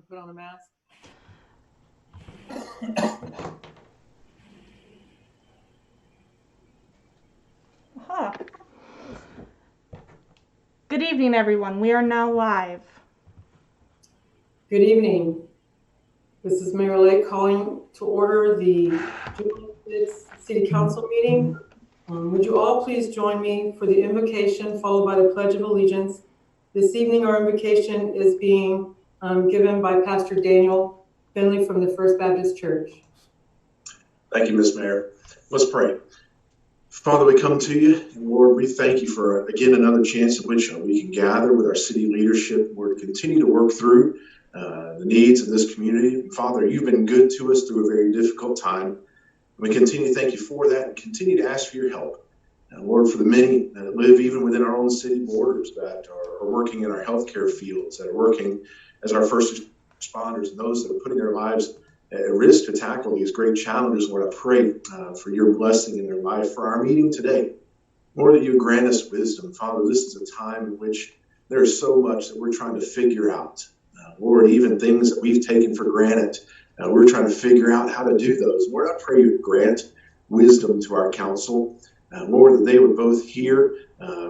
Put on a mask. Good evening, everyone. We are now live. Good evening. This is Mayor Lake calling to order the July 6th City Council meeting. Would you all please join me for the invocation followed by the Pledge of Allegiance. This evening, our invocation is being given by Pastor Daniel Finley from the First Baptist Church. Thank you, Ms. Mayor. Let's pray. Father, we come to you, and Lord, we thank you for, again, another chance in which we can gather with our city leadership, Lord, to continue to work through the needs of this community. And Father, you've been good to us through a very difficult time. We continue to thank you for that and continue to ask for your help. And Lord, for the many that live even within our own city borders, that are working in our healthcare fields, that are working as our first responders, and those that are putting their lives at risk to tackle these great challenges, Lord, I pray for your blessing in their life. For our meeting today, Lord, that you grant us wisdom. Father, this is a time in which there is so much that we're trying to figure out. Lord, even things that we've taken for granted, we're trying to figure out how to do those. Lord, I pray you grant wisdom to our council. Lord, that they would both hear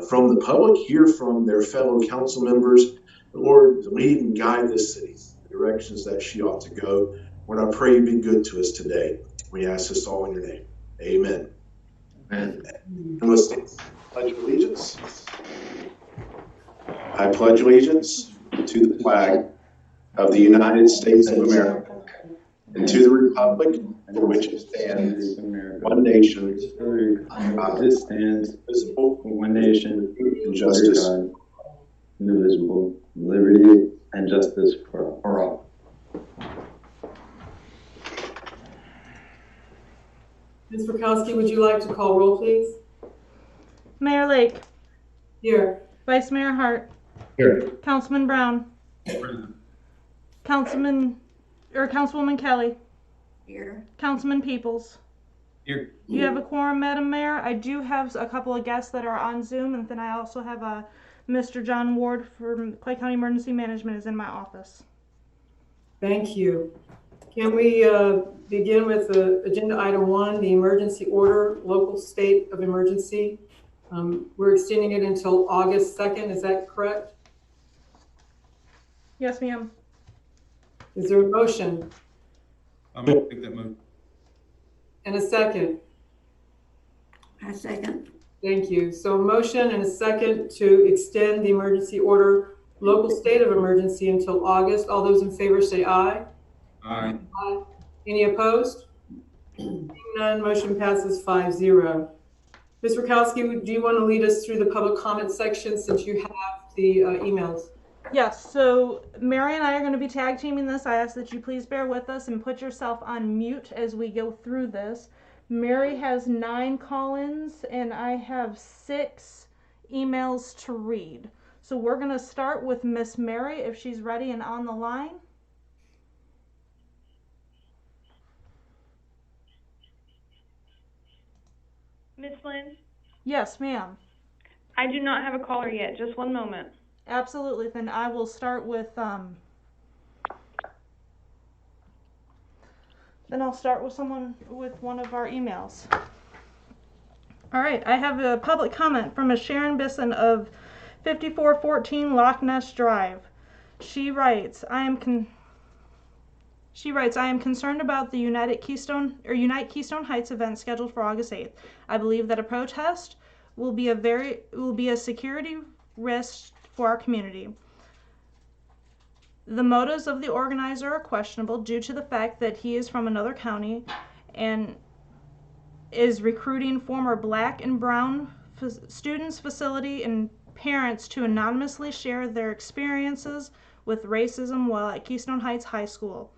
from the public, hear from their fellow council members. Lord, lead and guide this city in the directions that she ought to go. Lord, I pray you be good to us today. We ask this all in your name. Amen. Amen. And let's pledge allegiance. I pledge allegiance to the flag of the United States of America and to the republic for which it stands, one nation, it stands, visible, one nation, and justice, indivisible, liberty and justice for all. Ms. Rakowski, would you like to call roll, please? Mayor Lake. Here. Vice Mayor Hart. Here. Councilman Brown. Councilwoman Kelly. Here. Councilman Peoples. Here. You have a quorum, Madam Mayor. I do have a couple of guests that are on Zoom, and then I also have Mr. John Ward from Clay County Emergency Management is in my office. Thank you. Can we begin with agenda item 1, the emergency order, local state of emergency? We're extending it until August 2nd. Is that correct? Yes, ma'am. Is there a motion? I'm going to take that motion. And a second? I second. Thank you. So a motion and a second to extend the emergency order, local state of emergency until August. All those in favor say aye. Aye. Aye. Any opposed? None. Motion passes 5-0. Ms. Rakowski, do you want to lead us through the public comment section since you have the emails? Yes, so Mary and I are going to be tag teaming this. I ask that you please bear with us and put yourself on mute as we go through this. Mary has 9 call-ins and I have 6 emails to read. So we're going to start with Miss Mary if she's ready and on the line. Miss Lynn? Yes, ma'am. I do not have a caller yet. Just one moment. Absolutely. Then I will start with someone with one of our emails. All right, I have a public comment from a Sharon Bisson of 5414 Loch Ness Drive. She writes, I am concerned about the Unite Keystone Heights event scheduled for August 8th. I believe that a protest will be a security risk for our community. The motives of the organizer are questionable due to the fact that he is from another county and is recruiting former black and brown students, facility, and parents to anonymously share their experiences with racism while at Keystone Heights High School.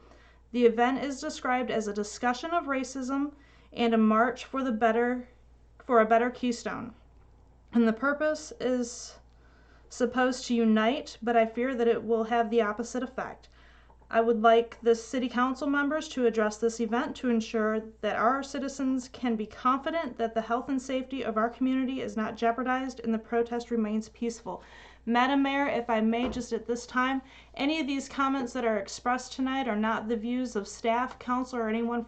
The event is described as a discussion of racism and a march for a better Keystone. And the purpose is supposed to unite, but I fear that it will have the opposite effect. I would like the city council members to address this event to ensure that our citizens can be confident that the health and safety of our community is not jeopardized and the protest remains peaceful. Madam Mayor, if I may, just at this time, any of these comments that are expressed tonight are not the views of staff, council, or anyone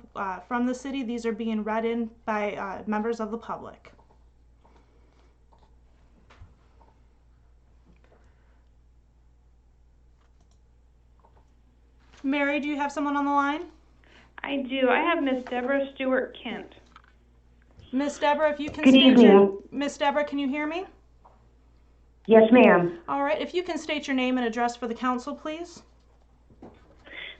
from the city. These are being read in by members of the public. Mary, do you have someone on the line? I do. I have Miss Deborah Stewart Kent. Miss Deborah, if you can Good state your... evening. Miss Deborah, can you hear me? Yes, ma'am. All right, if you can state your name and address for the council, please.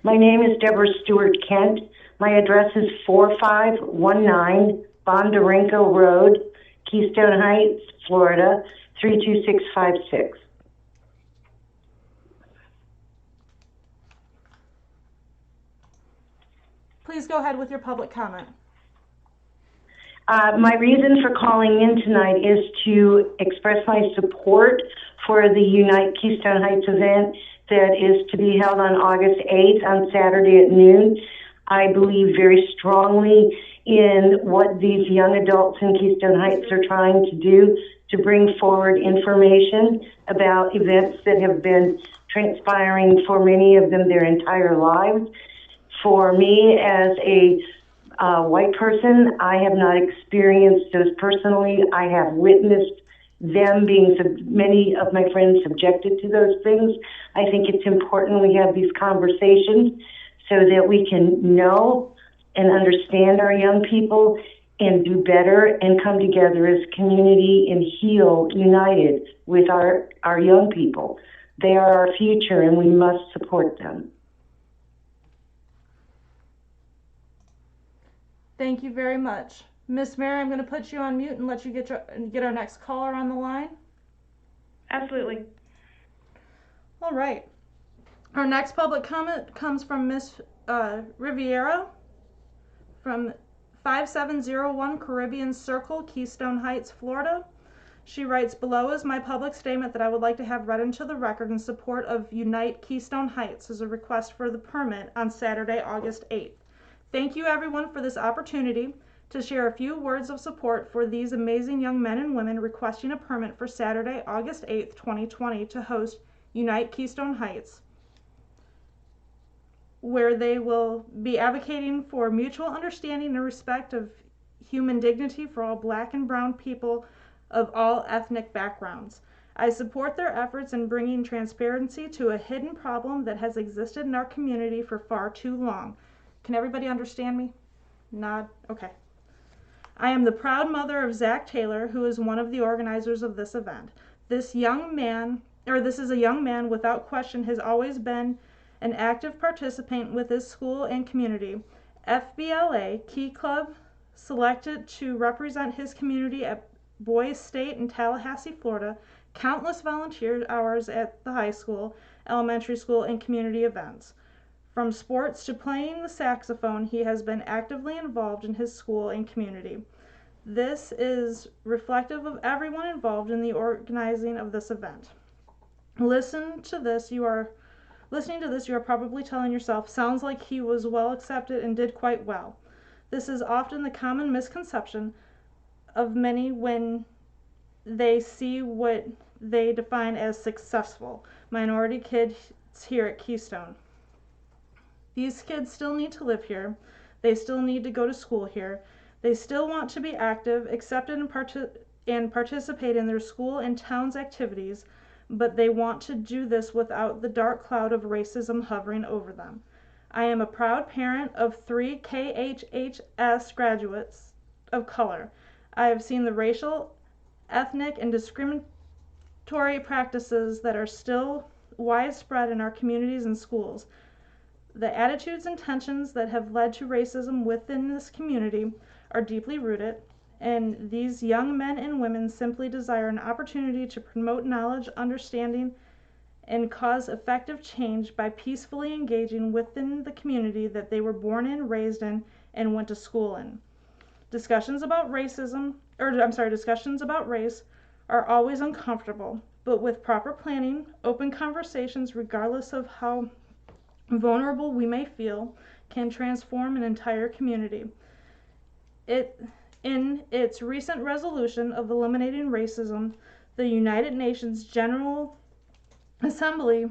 My name is Deborah Stewart Kent. My address is 4519 Bondarenko Road, Keystone Heights, Florida, 32656. Please go ahead with your public comment. My reason for calling in tonight is to express my support for the Unite Keystone Heights event that is to be held on August 8th on Saturday at noon. I believe very strongly in what these young adults in Keystone Heights are trying to do to bring forward information about events that have been transpiring for many of them their entire lives. For me, as a white person, I have not experienced those personally. I have witnessed them being, many of my friends subjected to those things. I think it's important we have these conversations so that we can know and understand our young people and do better and come together as a community and heal united with our young people. They are our future and we must support them. Thank you very much. Miss Mary, I'm going to put you on mute and let you get our next caller on the line. Absolutely. All right. Our next public comment comes from Miss Riviera from 5701 Caribbean Circle, Keystone Heights, Florida. She writes, below is my public statement that I would like to have read into the record in support of Unite Keystone Heights as a request for the permit on Saturday, August 8th. Thank you everyone for this opportunity to share a few words of support for these amazing young men and women requesting a permit for Saturday, August 8th, 2020 to host Unite Keystone Heights, where they will be advocating for mutual understanding and respect of human dignity for all Black and brown people of all ethnic backgrounds. I support their efforts in bringing transparency to a hidden problem that has existed in our community for far too long. Can everybody understand me? Nod? Okay. I am the proud mother of Zach Taylor, who is one of the organizers of this event. This is a young man without question has always been an active participant with his school and community. FBLA Key Club selected to represent his community at Boys State in Tallahassee, Florida, countless volunteer hours at the high school, elementary school, and community events. From sports to playing the saxophone, he has been actively involved in his school and community. This is reflective of everyone involved in the organizing of this event. Listening to this, you are probably telling yourself, sounds like he was well accepted and did quite well. This is often the common misconception of many when they see what they define as successful minority kids here at Keystone. These kids still need to live here. They still need to go to school here. They still want to be active, accepted, and participate in their school and town's activities, but they want to do this without the dark cloud of racism hovering over them. I am a proud parent of 3 KHHS graduates of color. I have seen the racial, ethnic, and discriminatory practices that are still widespread in our communities and schools. The attitudes and tensions that have led to racism within this community are deeply rooted, and these young men and women simply desire an opportunity to promote knowledge, understanding, and cause effective change by peacefully engaging within the community that they were born in, raised in, and went to school in. Discussions about race are always uncomfortable, but with proper planning, open conversations, regardless of how vulnerable we may feel, can transform an entire community. In its recent resolution of eliminating racism, the United Nations General assembly,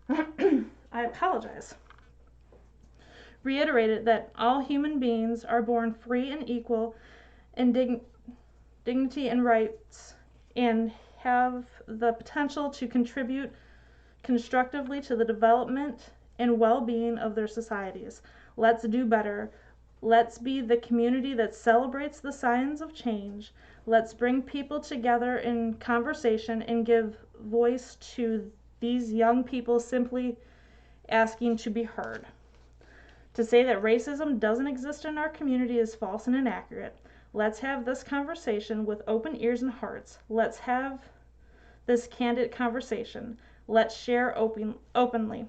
I apologize, reiterated that all human beings are born free and equal in dignity and rights and have the potential to contribute constructively to the development and well-being of their societies. Let's do better. Let's be the community that celebrates the signs of change. Let's bring people together in conversation and give voice to these young people simply asking to be heard. To say that racism doesn't exist in our community is false and inaccurate. Let's have this conversation with open ears and hearts. Let's have this candid conversation. Let's share openly.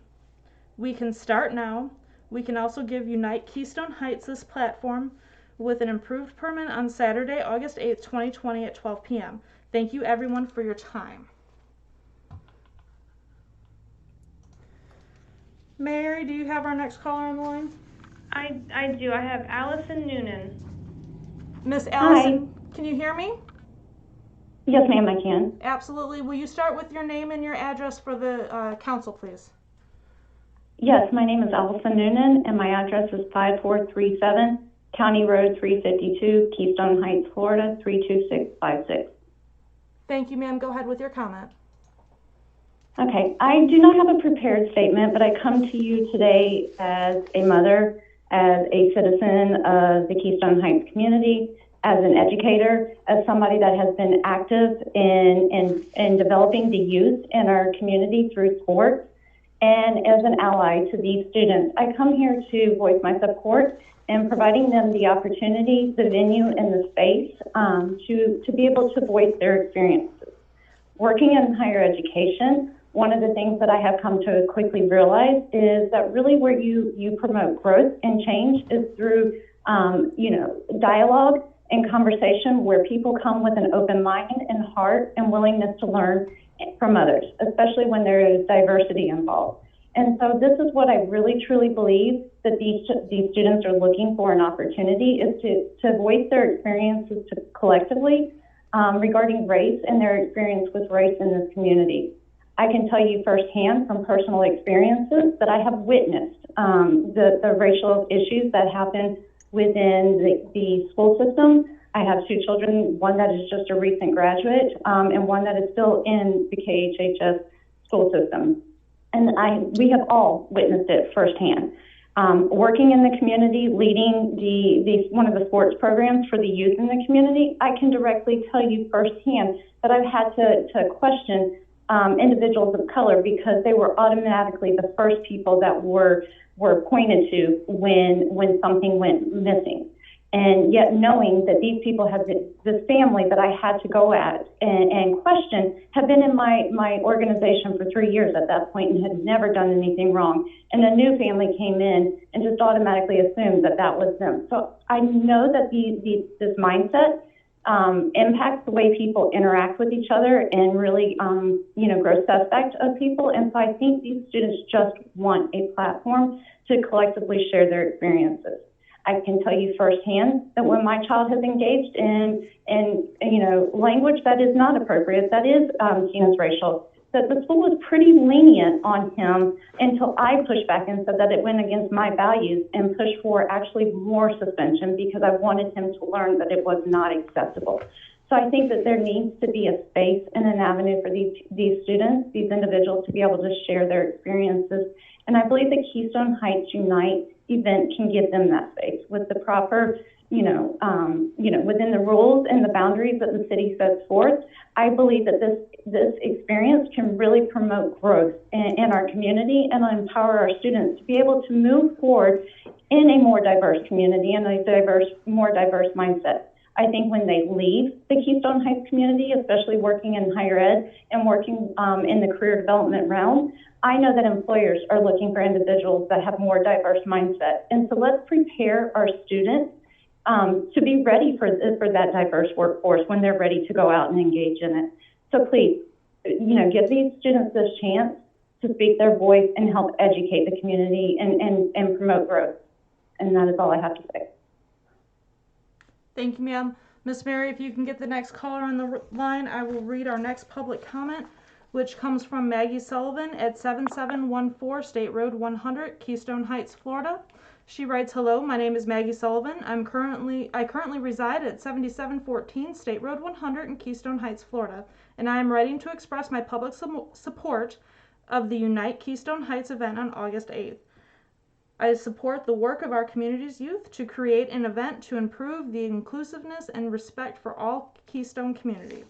We can start now. We can also give Unite Keystone Heights this platform with an improved permit on Saturday, August 8th, 2020 at 12 p.m. Thank you everyone for your time. Mary, do you have our next caller on the line? I do. I have Allison Noonan. Miss Allison, can you hear me? Yes, ma'am, I can. Absolutely. Will you start with your name and your address for the council, please? Yes, my name is Allison Noonan, and my address is 5437 County Road 352, Keystone Heights, Florida 32656. Thank you, ma'am. Go ahead with your comment. Okay, I do not have a prepared statement, but I come to you today as a mother, as a citizen of the Keystone Heights community, as an educator, as somebody that has been active in developing the youth in our community through sports, and as an ally to these students. I come here to voice my support in providing them the opportunity, the venue, and the space to be able to voice their experiences. Working in higher education, one of the things that I have come to quickly realize is that really where you promote growth and change is through dialogue and conversation where people come with an open mind and heart and willingness to learn from others, especially when there is diversity involved. And so this is what I really truly believe that these students are looking for, an opportunity is to voice their experiences collectively regarding race and their experience with race in this community. I can tell you firsthand from personal experiences that I have witnessed the racial issues that happen within the school system. I have two children, one that is just a recent graduate and one that is still in the KHHS school system. And we have all witnessed it firsthand. Working in the community, leading one of the sports programs for the youth in the community, I can directly tell you firsthand that I've had to question individuals of color because they were automatically the first people that were pointed to when something went missing. And yet knowing that these people have this family that I had to go at and question had been in my organization for 3 years at that point and had never done anything wrong. And a new family came in and just automatically assumed that was them. So I know that this mindset impacts the way people interact with each other and really, grow suspect of people. And so I think these students just want a platform to collectively share their experiences. I can tell you firsthand that when my child has engaged in language that is not appropriate, that is seen as racial, that the school was pretty lenient on him until I pushed back and said that it went against my values and pushed for actually more suspension because I wanted him to learn that it was not acceptable. So I think that there needs to be a space and an avenue for these students, these individuals to be able to share their experiences. And I believe the Keystone Heights Unite event can give them that space with the proper, within the rules and the boundaries that the city sets forth. I believe that this experience can really promote growth in our community and empower our students to be able to move forward in a more diverse community and more diverse mindset. I think when they leave the Keystone Heights community, especially working in higher ed and working in the career development realm, I know that employers are looking for individuals that have more diverse mindset. And so let's prepare our students to be ready for that diverse workforce when they're ready to go out and engage in it. So please, give these students this chance to speak their voice and help educate the community and promote growth. And that is all I have to say. Thank you, ma'am. Miss Mary, if you can get the next caller on the line, I will read our next public comment. which comes from Maggie Sullivan at 7714 State Road 100, Keystone Heights, Florida. She writes, "Hello, my name is Maggie Sullivan. I currently reside at 7714 State Road 100 in Keystone Heights, Florida, and I am writing to express my public support of the Unite Keystone Heights event on August 8th. I support the work of our community's youth to create an event to improve the inclusiveness and respect for all Keystone community."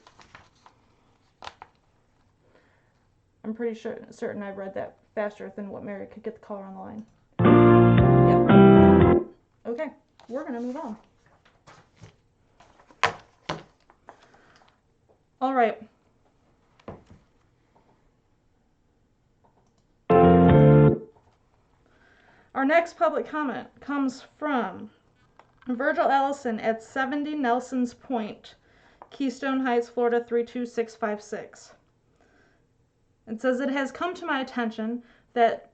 I'm pretty certain I read that faster than what Mary could get the caller on the line. Yep. Okay, we're gonna move on. All right. Our next public comment comes from Virgil Ellison at 70 Nelson's Point, Keystone Heights, Florida 32656. It says, "It has come to my attention that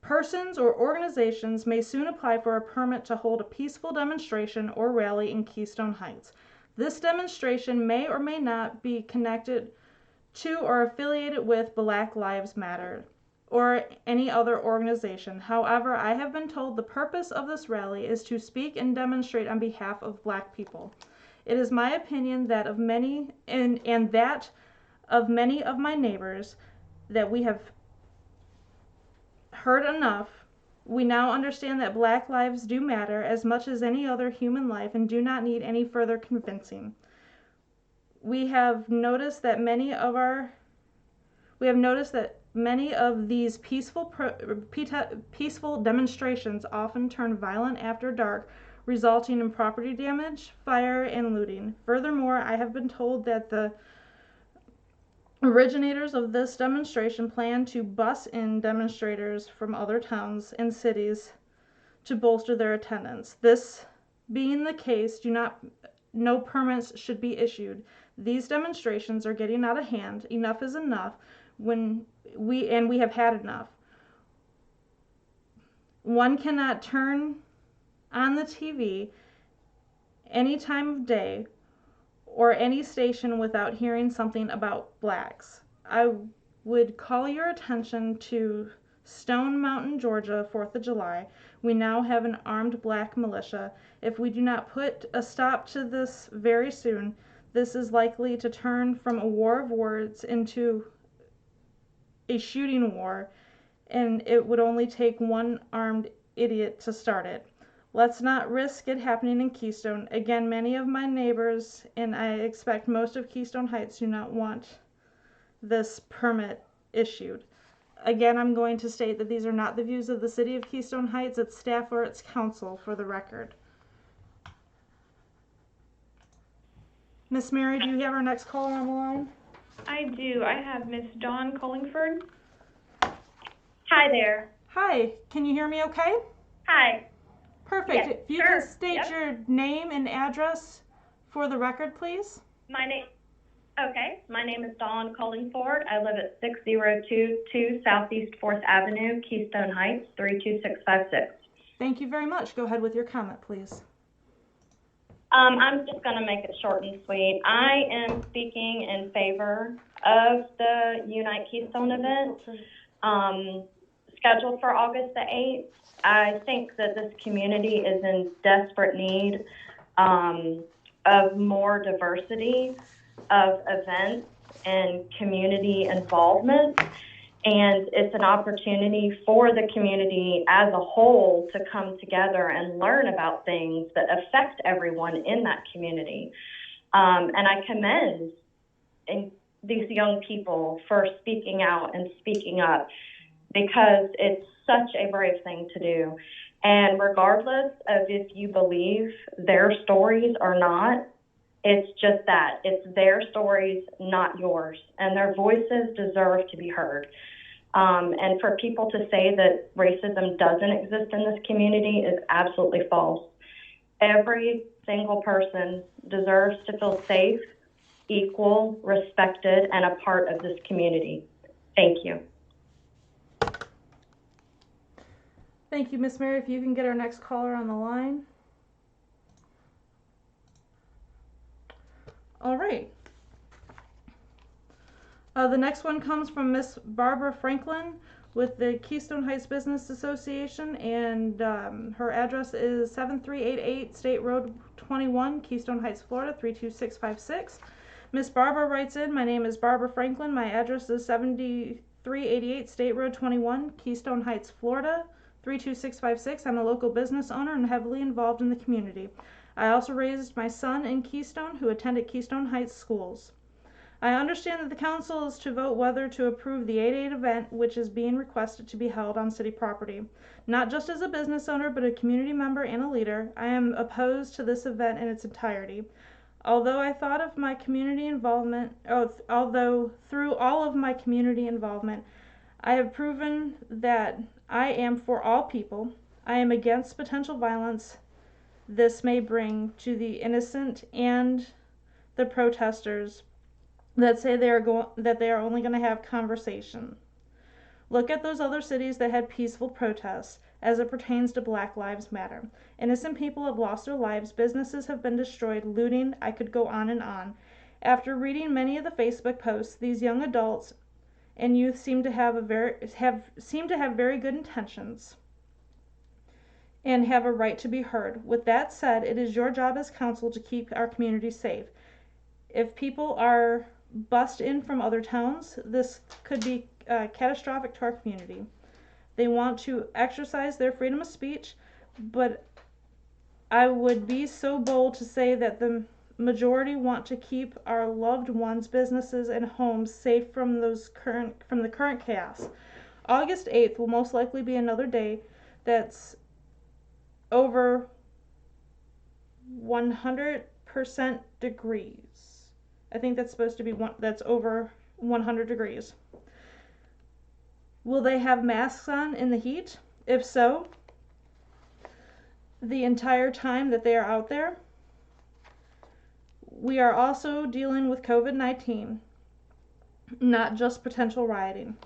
persons or organizations may soon apply for a permit to hold a peaceful demonstration or rally in Keystone Heights. This demonstration may or may not be connected to or affiliated with Black Lives Matter or any other organization. However, I have been told the purpose of this rally is to speak and demonstrate on behalf of Black people. It is my opinion that of many and that of many of my neighbors that we have heard enough. We now understand that Black lives do matter as much as any other human life and do not need any further convincing. We have noticed that many of these peaceful demonstrations often turn violent after dark, resulting in property damage, fire, and looting. Furthermore, I have been told that the originators of this demonstration plan to bus in demonstrators from other towns and cities to bolster their attendance. This being the case, no permits should be issued. These demonstrations are getting out of hand. Enough is enough. We have had enough. One cannot turn on the TV any time of day or any station without hearing something about Blacks. I would call your attention to Stone Mountain, Georgia, 4th of July. We now have an armed Black militia. If we do not put a stop to this very soon, this is likely to turn from a war of words into a shooting war, and it would only take one armed idiot to start it. Let's not risk it happening in Keystone. Again, many of my neighbors, and I expect most of Keystone Heights, do not want this permit issued." Again, I'm going to state that these are not the views of the City of Keystone Heights, its staff, or its council, for the record. Miss Mary, do you have our next caller on the line? I do. I have Miss Dawn Collingford. Hi there. Hi, can you hear me okay? Hi. Perfect. Yes, If you sure. can state Yep. your name and address for the record, please. My name is Dawn Collingford. I live at 6022 Southeast 4th Avenue, Keystone Heights, 32656. Thank you very much. Go ahead with your comment, please. I'm just going to make it short and sweet. I am speaking in favor of the Unite Keystone event scheduled for August the 8th. I think that this community is in desperate need of more diversity of events and community involvement. And it's an opportunity for the community as a whole to come together and learn about things that affect everyone in that community. And I commend these young people for speaking out and speaking up, because it's such a brave thing to do. And regardless of if you believe their stories or not, it's just that. It's their stories, not yours. And their voices deserve to be heard. And for people to say that racism doesn't exist in this community is absolutely false. Every single person deserves to feel safe, equal, respected, and a part of this community. Thank you. Thank you, Miss Mary. If you can get our next caller on the line. All right. The next one comes from Miss Barbara Franklin with the Keystone Heights Business Association, and her address is 7388 State Road 21, Keystone Heights, Florida 32656. Miss Barbara writes in, my name is Barbara Franklin. My address is 7388 State Road 21, Keystone Heights, Florida 32656. I'm a local business owner and heavily involved in the community. I also raised my son in Keystone, who attended Keystone Heights schools. I understand that the council is to vote whether to approve the 8/8 event, which is being requested to be held on city property. Not just as a business owner, but a community member and a leader, I am opposed to this event in its entirety. Although through all of my community involvement, I have proven that I am for all people. I am against potential violence this may bring to the innocent and the protesters that say they are only going to have conversation. Look at those other cities that had peaceful protests as it pertains to Black Lives Matter. Innocent people have lost their lives, businesses have been destroyed, looting, I could go on and on. After reading many of the Facebook posts, these young adults and youth seem to have very good intentions and have a right to be heard. With that said, it is your job as council to keep our community safe. If people are bussed in from other towns, this could be catastrophic to our community. They want to exercise their freedom of speech, but I would be so bold to say that the majority want to keep our loved ones, businesses, and homes safe from the current chaos. August 8th will most likely be another day that's over 100% degrees. I think that's supposed to be that's over 100 degrees. Will they have masks on in the heat? If so, the entire time that they are out there? We are also dealing with COVID-19, not just potential rioting.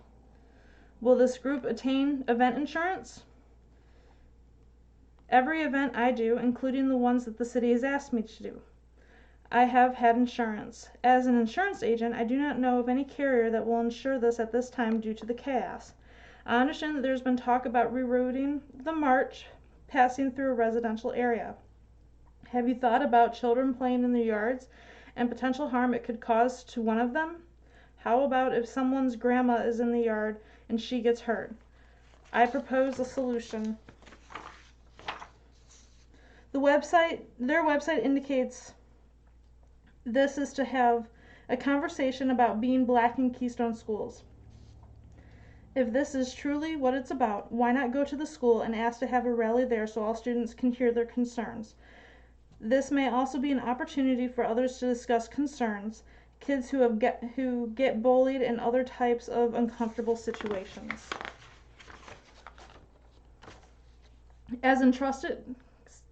Will this group attain event insurance? Every event I do, including the ones that the city has asked me to do, I have had insurance. As an insurance agent, I do not know of any carrier that will insure this at this time due to the chaos. I understand that there's been talk about rerouting the march passing through a residential area. Have you thought about children playing in their yards and potential harm it could cause to one of them? How about if someone's grandma is in the yard and she gets hurt? I propose a solution. Their website indicates this is to have a conversation about being Black in Keystone schools. If this is truly what it's about, why not go to the school and ask to have a rally there so all students can hear their concerns? This may also be an opportunity for others to discuss concerns, kids who get bullied and other types of uncomfortable situations. As entrusted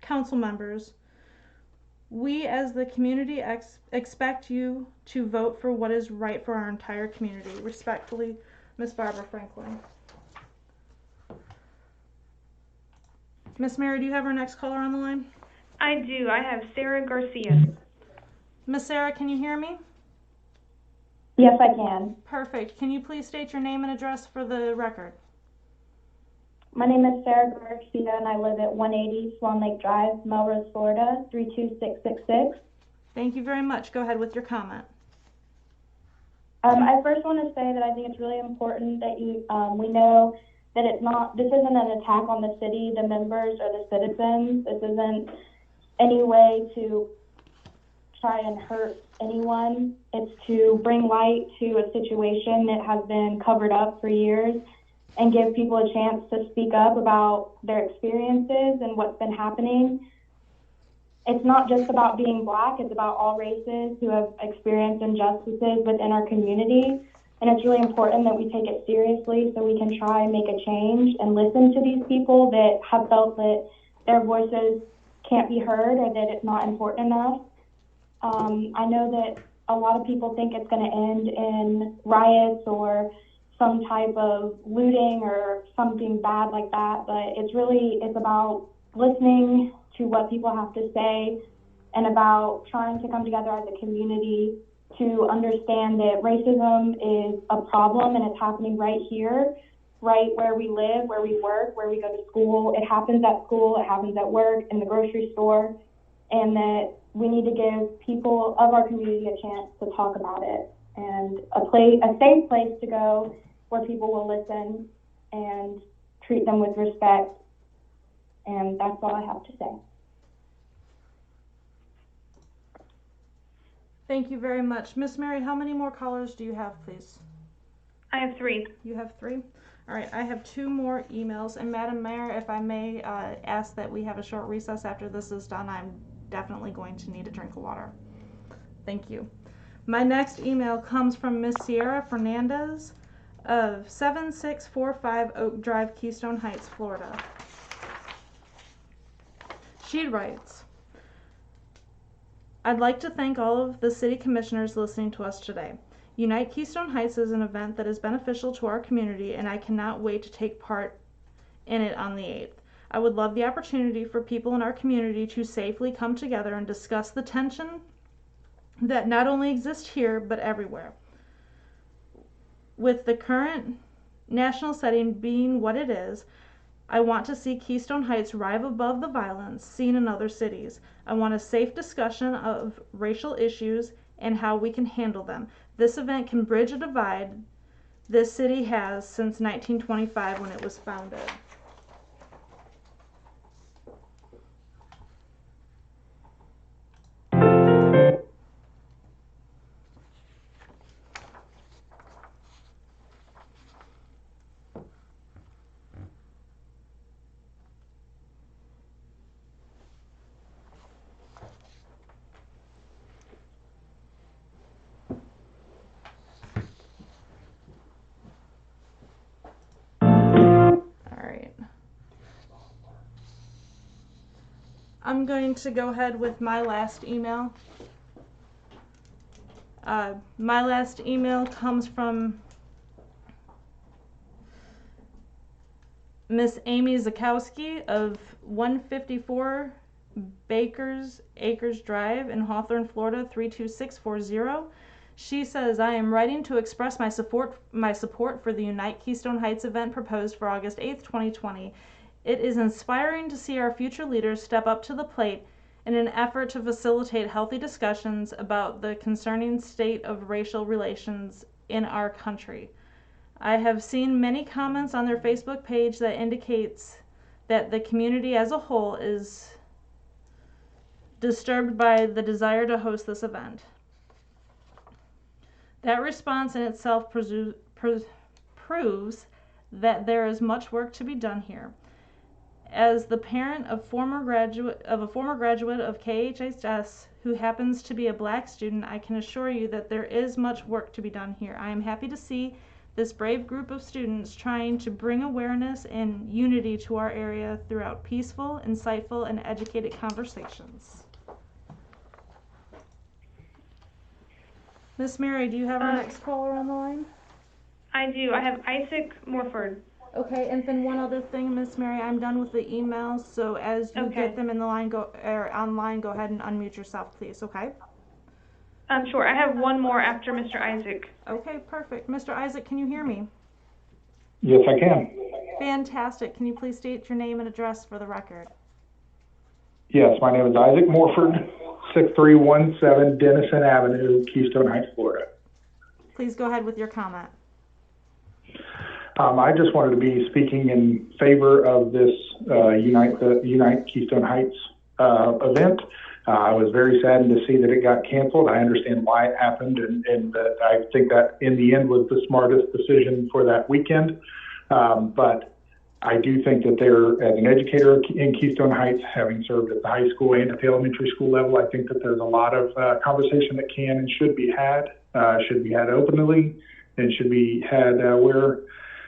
council members, we as the community expect you to vote for what is right for our entire community. Respectfully, Ms. Barbara Franklin. Ms. Mary, do you have our next caller on the line? I do. I have Sarah Garcia. Miss Sarah, can you hear me? Yes, I can. Perfect. Can you please state your name and address for the record? My name is Sarah Garcia, and I live at 180 Swan Lake Drive, Melrose, Florida, 32666. Thank you very much. Go ahead with your comment. I first want to say that I think it's really important that we know that this isn't an attack on the city, the members, or the citizens. This isn't any way to try and hurt anyone. It's to bring light to a situation that has been covered up for years and give people a chance to speak up about their experiences and what's been happening. It's not just about being Black, it's about all races who have experienced injustices within our community. And it's really important that we take it seriously so we can try and make a change and listen to these people that have felt that their voices can't be heard or that it's not important enough. I know that a lot of people think it's going to end in riots or some type of looting or something bad like that, but it's about listening to what people have to say and about trying to come together as a community to understand that racism is a problem and it's happening right here, right where we live, where we work, where we go to school. It happens at school, it happens at work, in the grocery store, and that we need to give people of our community a chance to talk about it, and a safe place to go where people will listen and treat them with respect. And that's all I have to say. Thank you very much. Miss Mary, how many more callers do you have, please? I have 3. You have 3? All right, I have 2 more emails. And Madam Mayor, if I may ask that we have a short recess after this is done, I'm definitely going to need a drink of water. Thank you. My next email comes from Miss Sierra Fernandez of 7645 Oak Drive, Keystone Heights, Florida. She writes, I'd like to thank all of the city commissioners listening to us today. Unite Keystone Heights is an event that is beneficial to our community, and I cannot wait to take part in it on the 8th. I would love the opportunity for people in our community to safely come together and discuss the tension that not only exists here, but everywhere. With the current national setting being what it is, I want to see Keystone Heights rise above the violence seen in other cities. I want a safe discussion of racial issues and how we can handle them. This event can bridge a divide this city has since 1925 when it was founded. I'm going to go ahead with my last email. My last email comes from Miss Amy Zakowski of 154 Bakers Acres Drive in Hawthorne, Florida 32640. She says, I am writing to express my support for the Unite Keystone Heights event proposed for August 8th, 2020. It is inspiring to see our future leaders step up to the plate in an effort to facilitate healthy discussions about the concerning state of racial relations in our country. I have seen many comments on their Facebook page that indicates that the community as a whole is disturbed by the desire to host this event. That response in itself proves that there is much work to be done here. As the parent of a former graduate of KHHS who happens to be a black student, I can assure you that there is much work to be done here. I am happy to see this brave group of students trying to bring awareness and unity to our area throughout peaceful, insightful, and educated conversations. Miss Mary, do you have our next caller on the line? I do. I have Isaac Morford. Okay, and then one other thing, Miss Mary, I'm done with the emails, so as you get them in the line, online, go ahead and unmute yourself, please, okay? Sure. I have one more after Mr. Isaac. Okay, perfect. Mr. Isaac, can you hear me? Yes, I can. Fantastic. Can you please state your name and address for the record? Yes, my name is Isaac Morford, 6317 Denison Avenue, Keystone Heights, Florida. Please go ahead with your comment. I just wanted to be speaking in favor of this Unite Keystone Heights event. I was very saddened to see that it got canceled. I understand why it happened, and I think that in the end was the smartest decision for that weekend. But I do think that as an educator in Keystone Heights, having served at the high school and at the elementary school level, I think that there's a lot of conversation that can and should be had openly, and should be had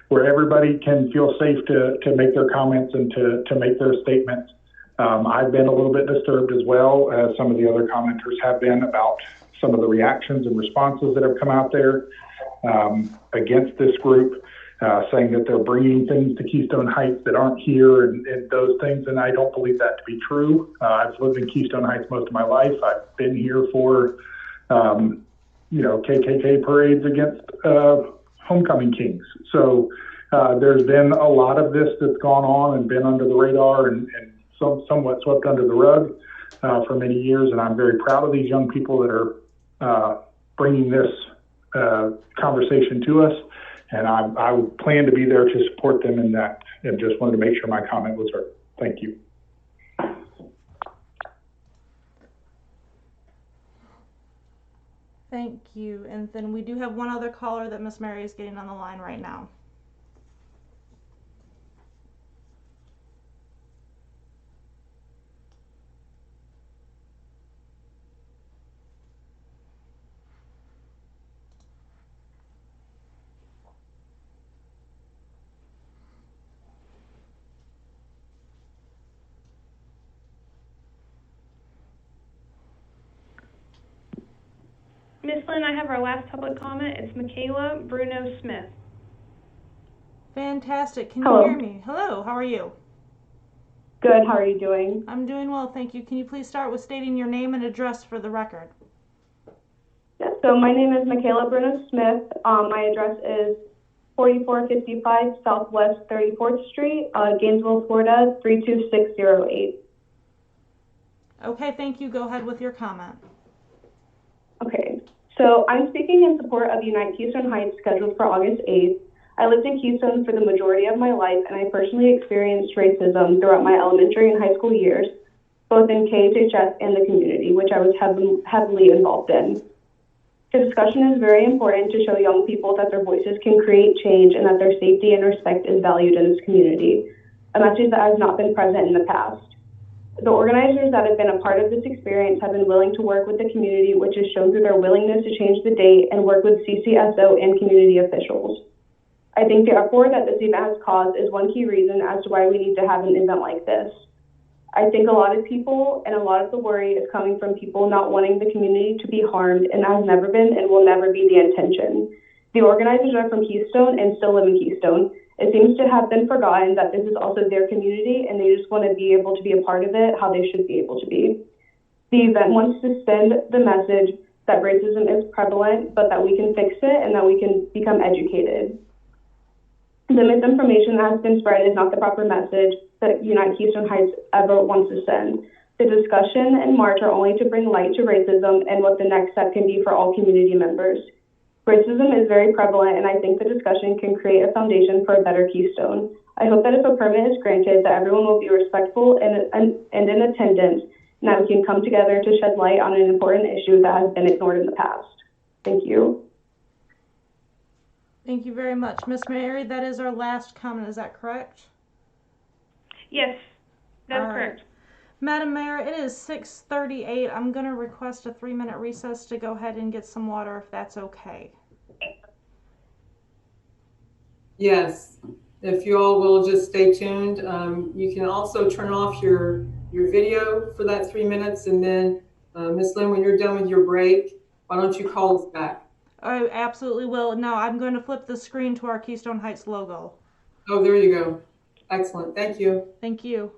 where everybody can feel safe to make their comments and to make their statements. I've been a little bit disturbed as well, as some of the other commenters have been, about some of the reactions and responses that have come out there against this group, saying that they're bringing things to Keystone Heights that aren't here and those things, and I don't believe that to be true. I've lived in Keystone Heights most of my life. I've been here for KKK parades against homecoming kings. So there's been a lot of this that's gone on and been under the radar and somewhat swept under the rug for many years. And I'm very proud of these young people that are bringing this conversation to us. And I plan to be there to support them in that, and just wanted to make sure my comment was heard. Thank you. Thank you. And then we do have one other caller that Miss Mary is getting on the line right now. Miss Lynn, I have our last public comment. It's Michaela Bruno Smith. Fantastic. Can Hello. you hear me? Hello, how are you? Good, how are you doing? I'm doing well, thank you. Can you please start with stating your name and address for the record? Yeah, so my name is Michaela Bruno Smith. My address is 4455 Southwest 34th Street, Gainesville, Florida 32608. Okay, thank you. Go ahead with your comment. Okay, so I'm speaking in support of Unite Keystone Heights scheduled for August 8th. I lived in Keystone for the majority of my life, and I personally experienced racism throughout my elementary and high school years, both in KHHS and the community, which I was heavily involved in. The discussion is very important to show young people that their voices can create change and that their safety and respect is valued in this community, a message that has not been present in the past. The organizers that have been a part of this experience have been willing to work with the community, which is shown through their willingness to change the date and work with CCSO and community officials. I think the uproar that this event has caused is one key reason as to why we need to have an event like this. I think a lot of people and a lot of the worry is coming from people not wanting the community to be harmed, and that has never been and will never be the intention. The organizers are from Keystone and still live in Keystone. It seems to have been forgotten that this is also their community, and they just want to be able to be a part of it how they should be able to be. The event wants to send the message that racism is prevalent, but that we can fix it and that we can become educated. The misinformation that has been spread is not the proper message that Unite Keystone Heights ever wants to send. The discussion and march are only to bring light to racism and what the next step can be for all community members. Racism is very prevalent, and I think the discussion can create a foundation for a better Keystone. I hope that if a permit is granted, that everyone will be respectful and in attendance, and that we can come together to shed light on an important issue that has been ignored in the past. Thank you. Thank you very much. Miss Mary, that is our last comment. Is that correct? Yes, that's correct. Madam Mayor, it is 6:38. I'm going to request a 3-minute recess to go ahead and get some water, if that's okay. Yes, if you all will just stay tuned. You can also turn off your video for that 3 minutes, and then Ms. Lynn, when you're done with your break, why don't you call us back? I absolutely will. Now I'm going to flip the screen to our Keystone Heights logo. Oh, there you go. Excellent. Thank you. Thank you.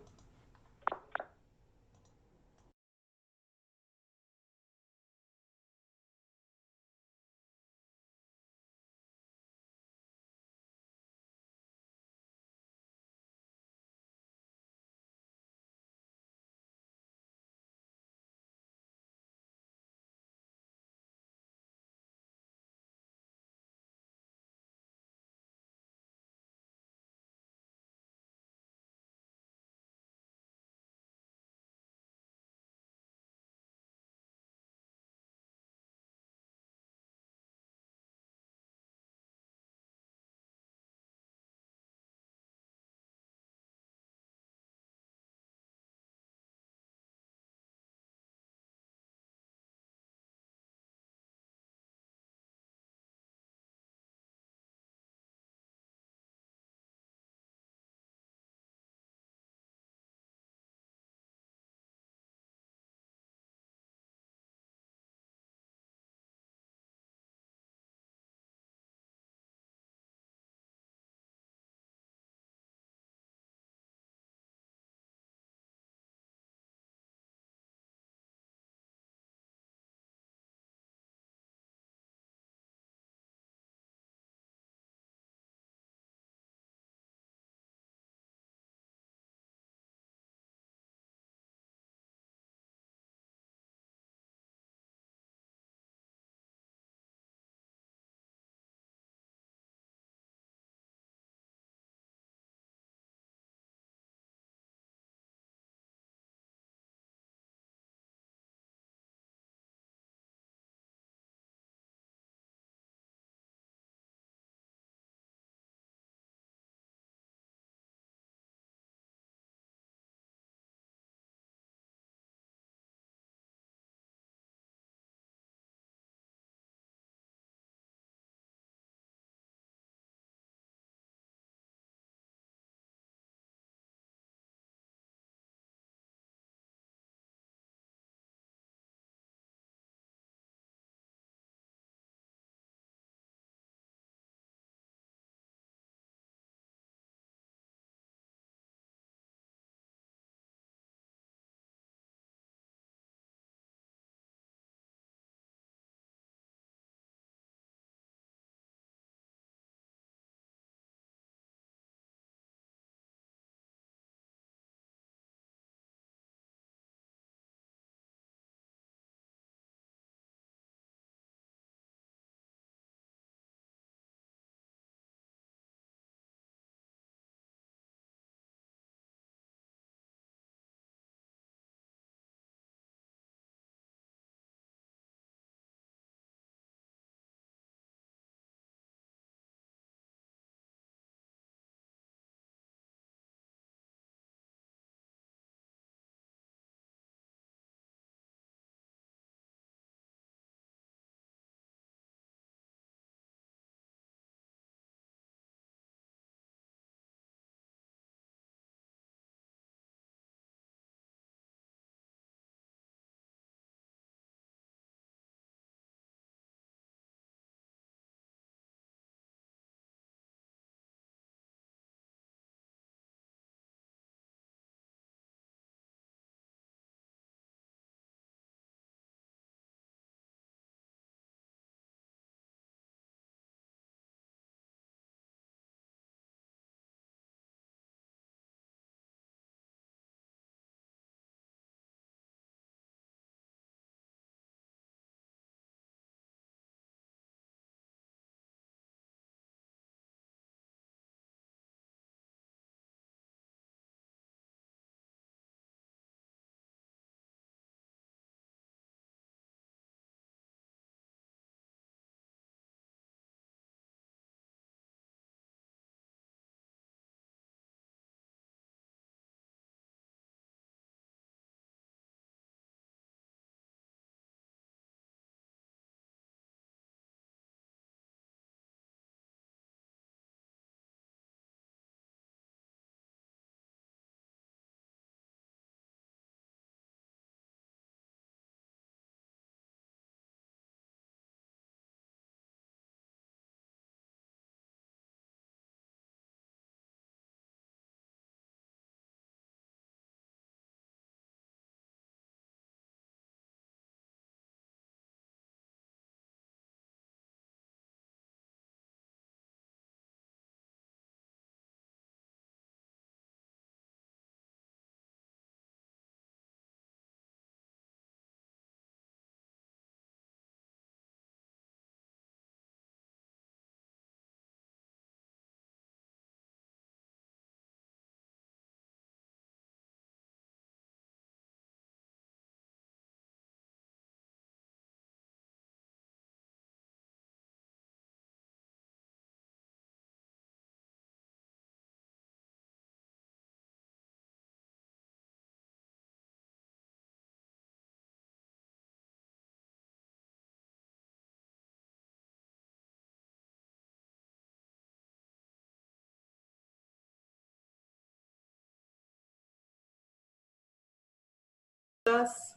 us.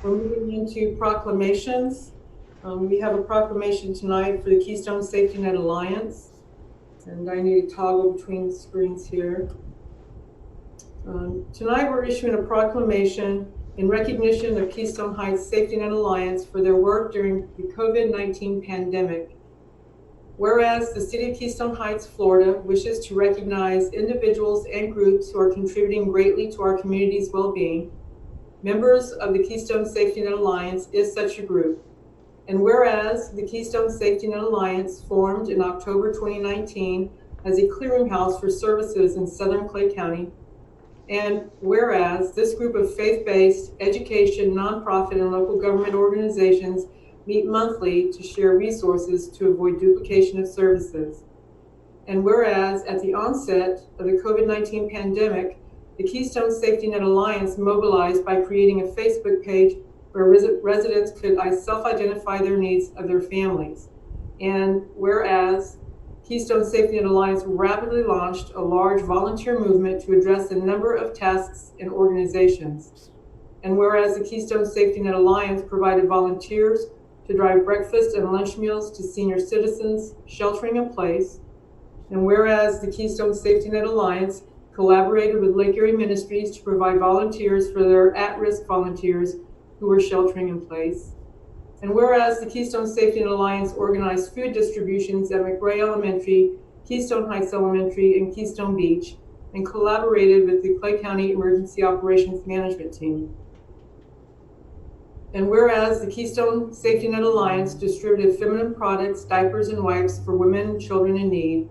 We're moving into proclamations. We have a proclamation tonight for the Keystone Safety Net Alliance, and I need to toggle between screens here. Tonight we're issuing a proclamation in recognition of Keystone Heights Safety Net Alliance for their work during the COVID-19 pandemic. Whereas the City of Keystone Heights, Florida wishes to recognize individuals and groups who are contributing greatly to our community's well-being, members of the Keystone Safety Net Alliance is such a group. And whereas the Keystone Safety Net Alliance formed in October 2019 as a clearinghouse for services in Southern Clay County, and whereas this group of faith-based education, nonprofit, and local government organizations meet monthly to share resources to avoid duplication of services. And whereas at the onset of the COVID-19 pandemic, the Keystone Safety Net Alliance mobilized by creating a Facebook page where residents could self-identify their needs of their families. And whereas Keystone Safety Net Alliance rapidly launched a large volunteer movement to address a number of tasks and organizations. And whereas the Keystone Safety Net Alliance provided volunteers to drive breakfast and lunch meals to senior citizens sheltering in place. And whereas the Keystone Safety Net Alliance collaborated with Lake Erie Ministries to provide volunteers for their at-risk volunteers who were sheltering in place. And whereas the Keystone Safety Net Alliance organized food distributions at McRae Elementary, Keystone Heights Elementary, and Keystone Beach, and collaborated with the Clay County Emergency Operations Management Team. And whereas the Keystone Safety Net Alliance distributed feminine products, diapers, and wipes for women and children in need.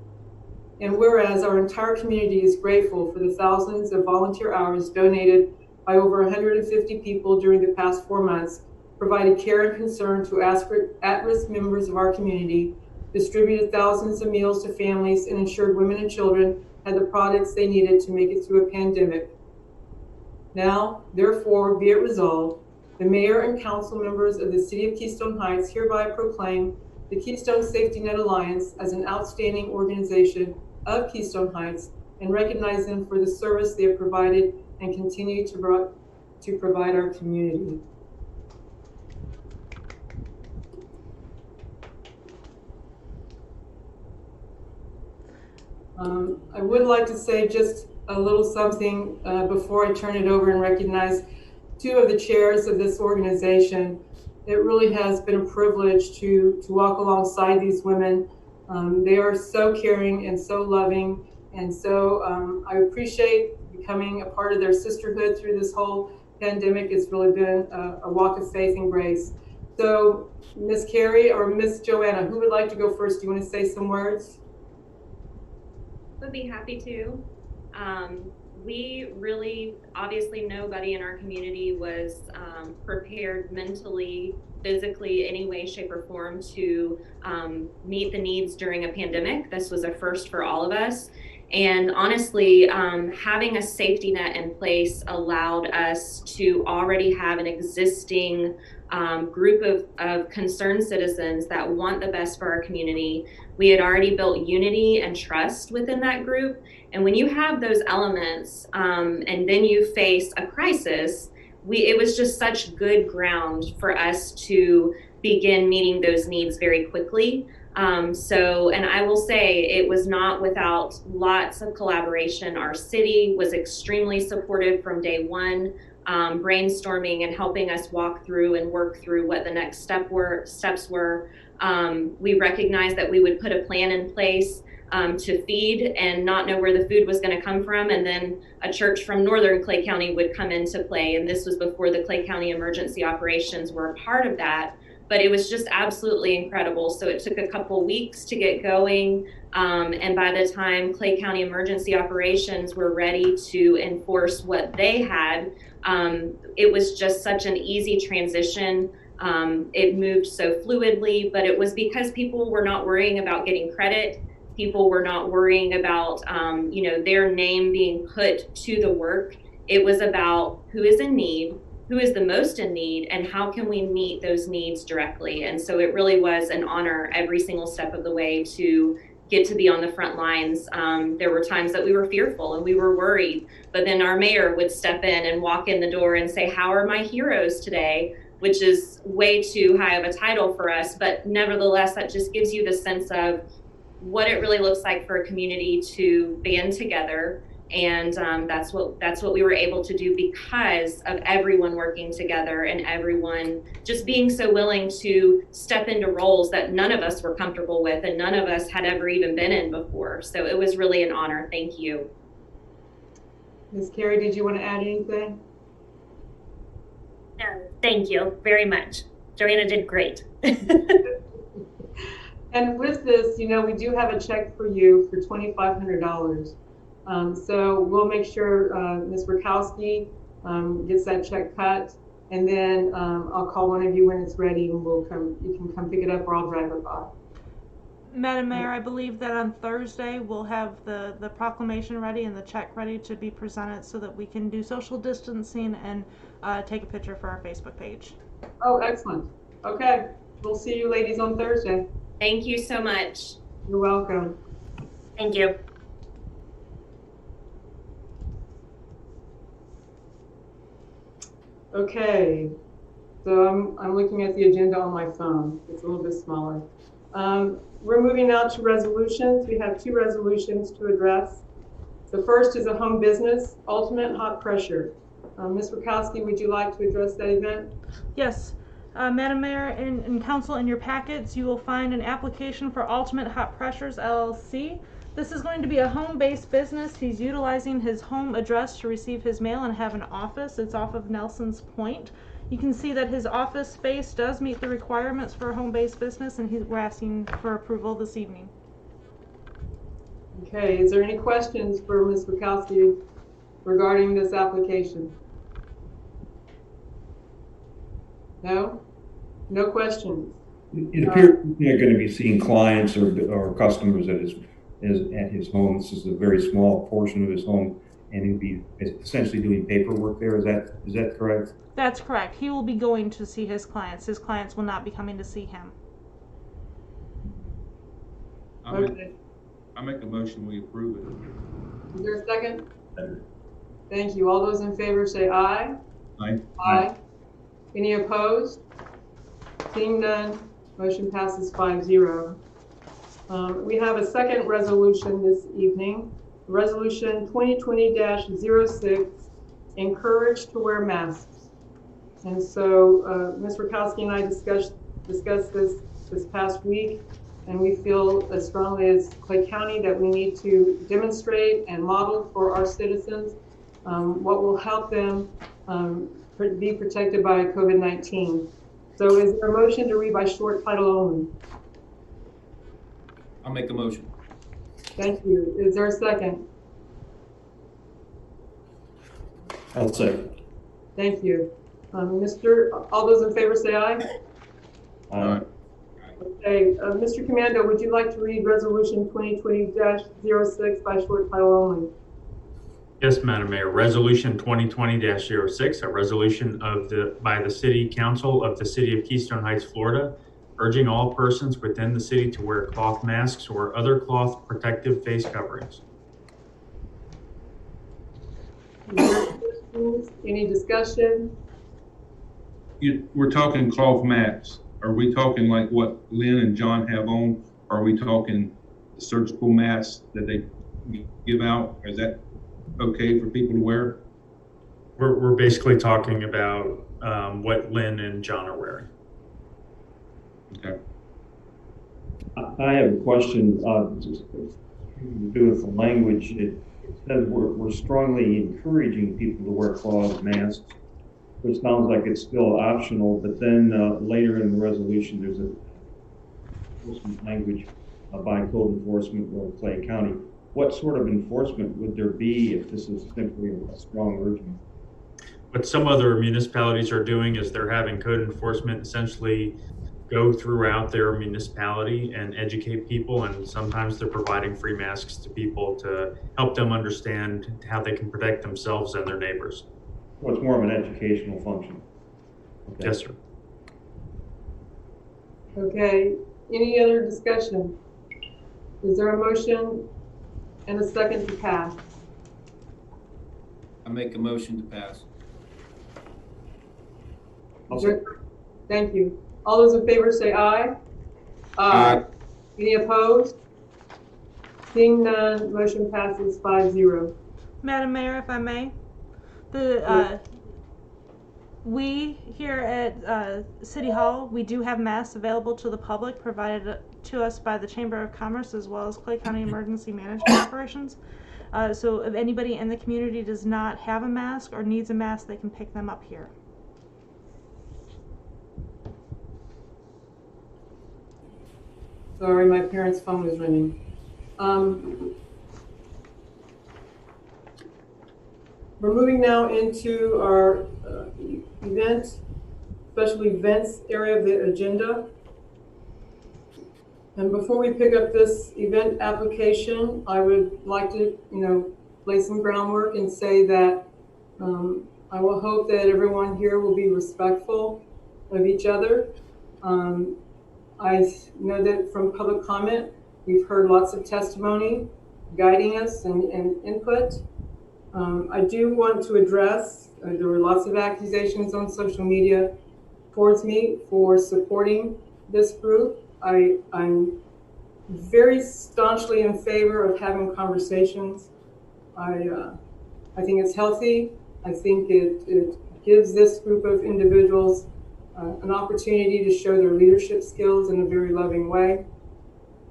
And whereas our entire community is grateful for the thousands of volunteer hours donated by over 150 people during the past 4 months, provided care and concern to at-risk members of our community, distributed thousands of meals to families, and ensured women and children had the products they needed to make it through a pandemic. Now, therefore, be it resolved, the mayor and council members of the City of Keystone Heights hereby proclaim the Keystone Safety Net Alliance as an outstanding organization of Keystone Heights and recognize them for the service they have provided and continue to provide our community. I would like to say just a little something before I turn it over and recognize two of the chairs of this organization. It really has been a privilege to walk alongside these women. They are so caring and so loving, and so I appreciate becoming a part of their sisterhood through this whole pandemic. It's really been a walk of faith and grace. So Miss Carrie or Miss Joanna, who would like to go first? Do you want to say some words? Would be happy to. We really, obviously nobody in our community was prepared mentally, physically, any way, shape, or form to meet the needs during a pandemic. This was a first for all of us. And honestly, having a safety net in place allowed us to already have an existing group of concerned citizens that want the best for our community. We had already built unity and trust within that group. And when you have those elements and then you face a crisis, it was just such good ground for us to begin meeting those needs very quickly. And I will say it was not without lots of collaboration. Our city was extremely supportive from day one, brainstorming and helping us walk through and work through what the next steps were. We recognized that we would put a plan in place to feed and not know where the food was going to come from. And then a church from Northern Clay County would come into play. And this was before the Clay County Emergency Operations were a part of that. But it was just absolutely incredible. So it took a couple weeks to get going. And by the time Clay County Emergency Operations were ready to enforce what they had, it was just such an easy transition. It moved so fluidly, but it was because people were not worrying about getting credit. People were not worrying about, their name being put to the work. It was about who is in need, who is the most in need, and how can we meet those needs directly. And so it really was an honor every single step of the way to get to be on the front lines. There were times that we were fearful and we were worried, but then our mayor would step in and walk in the door and say, "How are my heroes today?" Which is way too high of a title for us, but nevertheless, that just gives you the sense of what it really looks like for a community to band together. And that's what we were able to do because of everyone working together and everyone just being so willing to step into roles that none of us were comfortable with and none of us had ever even been in before. So it was really an honor. Thank you. Ms. Carey, did you want to add anything? No, thank you very much. Joanna did great. And with this, you know, we do have a check for you for $2,500. So we'll make sure Ms. Rakowski gets that check cut, and then I'll call one of you when it's ready, and you can come pick it up, or I'll drive it by. Madam Mayor, I believe that on Thursday we'll have the proclamation ready and the check ready to be presented so that we can do social distancing and take a picture for our Facebook page. Oh, excellent. Okay, we'll see you ladies on Thursday. Thank you so much. You're welcome. Thank you. Okay, so I'm looking at the agenda on my phone. It's a little bit smaller. We're moving now to resolutions. We have 2 resolutions to address. The first is a home business, ultimate hot pressure. Ms. Rakowski, would you like to address that event? Yes. Madam Mayor and Council, in your packets, you will find an application for Ultimate Hot Pressures LLC. This is going to be a home-based business. He's utilizing his home address to receive his mail and have an office. It's off of Nelson's Point. You can see that his office space does meet the requirements for a home-based business, and we're asking for approval this evening. Okay, is there any questions for Ms. Rakowski regarding this application? No? No questions? It appears they're going to be seeing clients or customers at his home. This is a very small portion of his home, and he'll be essentially doing paperwork there. Is that correct? That's correct. He will be going to see his clients. His clients will not be coming to see him. Okay. I make a motion, we approve it. Is there a second? Thank you. All those in favor say aye. Aye. Aye. Any opposed? Seeing none, motion passes 5-0. We have a second resolution this evening, Resolution 2020-06, encouraged to wear masks. And so Ms. Rakowski and I discussed this past week, and we feel as strongly as Clay County that we need to demonstrate and model for our citizens what will help them be protected by COVID-19. So is there a motion to read by short title only? I'll make a motion. Thank you. Is there a second? I'll second. Thank you. All those in favor say aye. Aye. Okay, Mr. Commando, would you like to read Resolution 2020-06 by short title only? Yes, Madam Mayor. Resolution 2020-06, a resolution by the City Council of the City of Keystone Heights, Florida, urging all persons within the city to wear cloth masks or other cloth protective face coverings. Any discussion? We're talking cloth masks. Are we talking like what Lynn and John have on? Are we talking the surgical masks that they give out? Is that okay for people to wear? We're basically talking about what Lynn and John are wearing. Okay. I have a question. Just to do with the language, it says we're strongly encouraging people to wear cloth masks, which sounds like it's still optional, but then later in the resolution, there's a language by code enforcement of Clay County. What sort of enforcement would there be if this is simply a strong urging? What some other municipalities are doing is they're having code enforcement essentially go throughout their municipality and educate people, and sometimes they're providing free masks to people to help them understand how they can protect themselves and their neighbors. Well, it's more of an educational function. Okay. Yes, sir. Okay, any other discussion? Is there a motion and a second to pass? I make a motion to pass. Thank you. All those in favor say aye. Aye. Any opposed? Seeing none, motion passes 5-0. Madam Mayor, if I may, we here at City Hall, we do have masks available to the public provided to us by the Chamber of Commerce as well as Clay County Emergency Management Operations. So if anybody in the community does not have a mask or needs a mask, they can pick them up here. Sorry, my parents' phone is ringing. We're moving now into our special events area of the agenda. And before we pick up this event application, I would like to, lay some groundwork and say that I will hope that everyone here will be respectful of each other. I know that from public comment, we've heard lots of testimony guiding us and input. I do want to address, there were lots of accusations on social media towards me for supporting this group. I'm very staunchly in favor of having conversations. I think it's healthy. I think it gives this group of individuals an opportunity to show their leadership skills in a very loving way.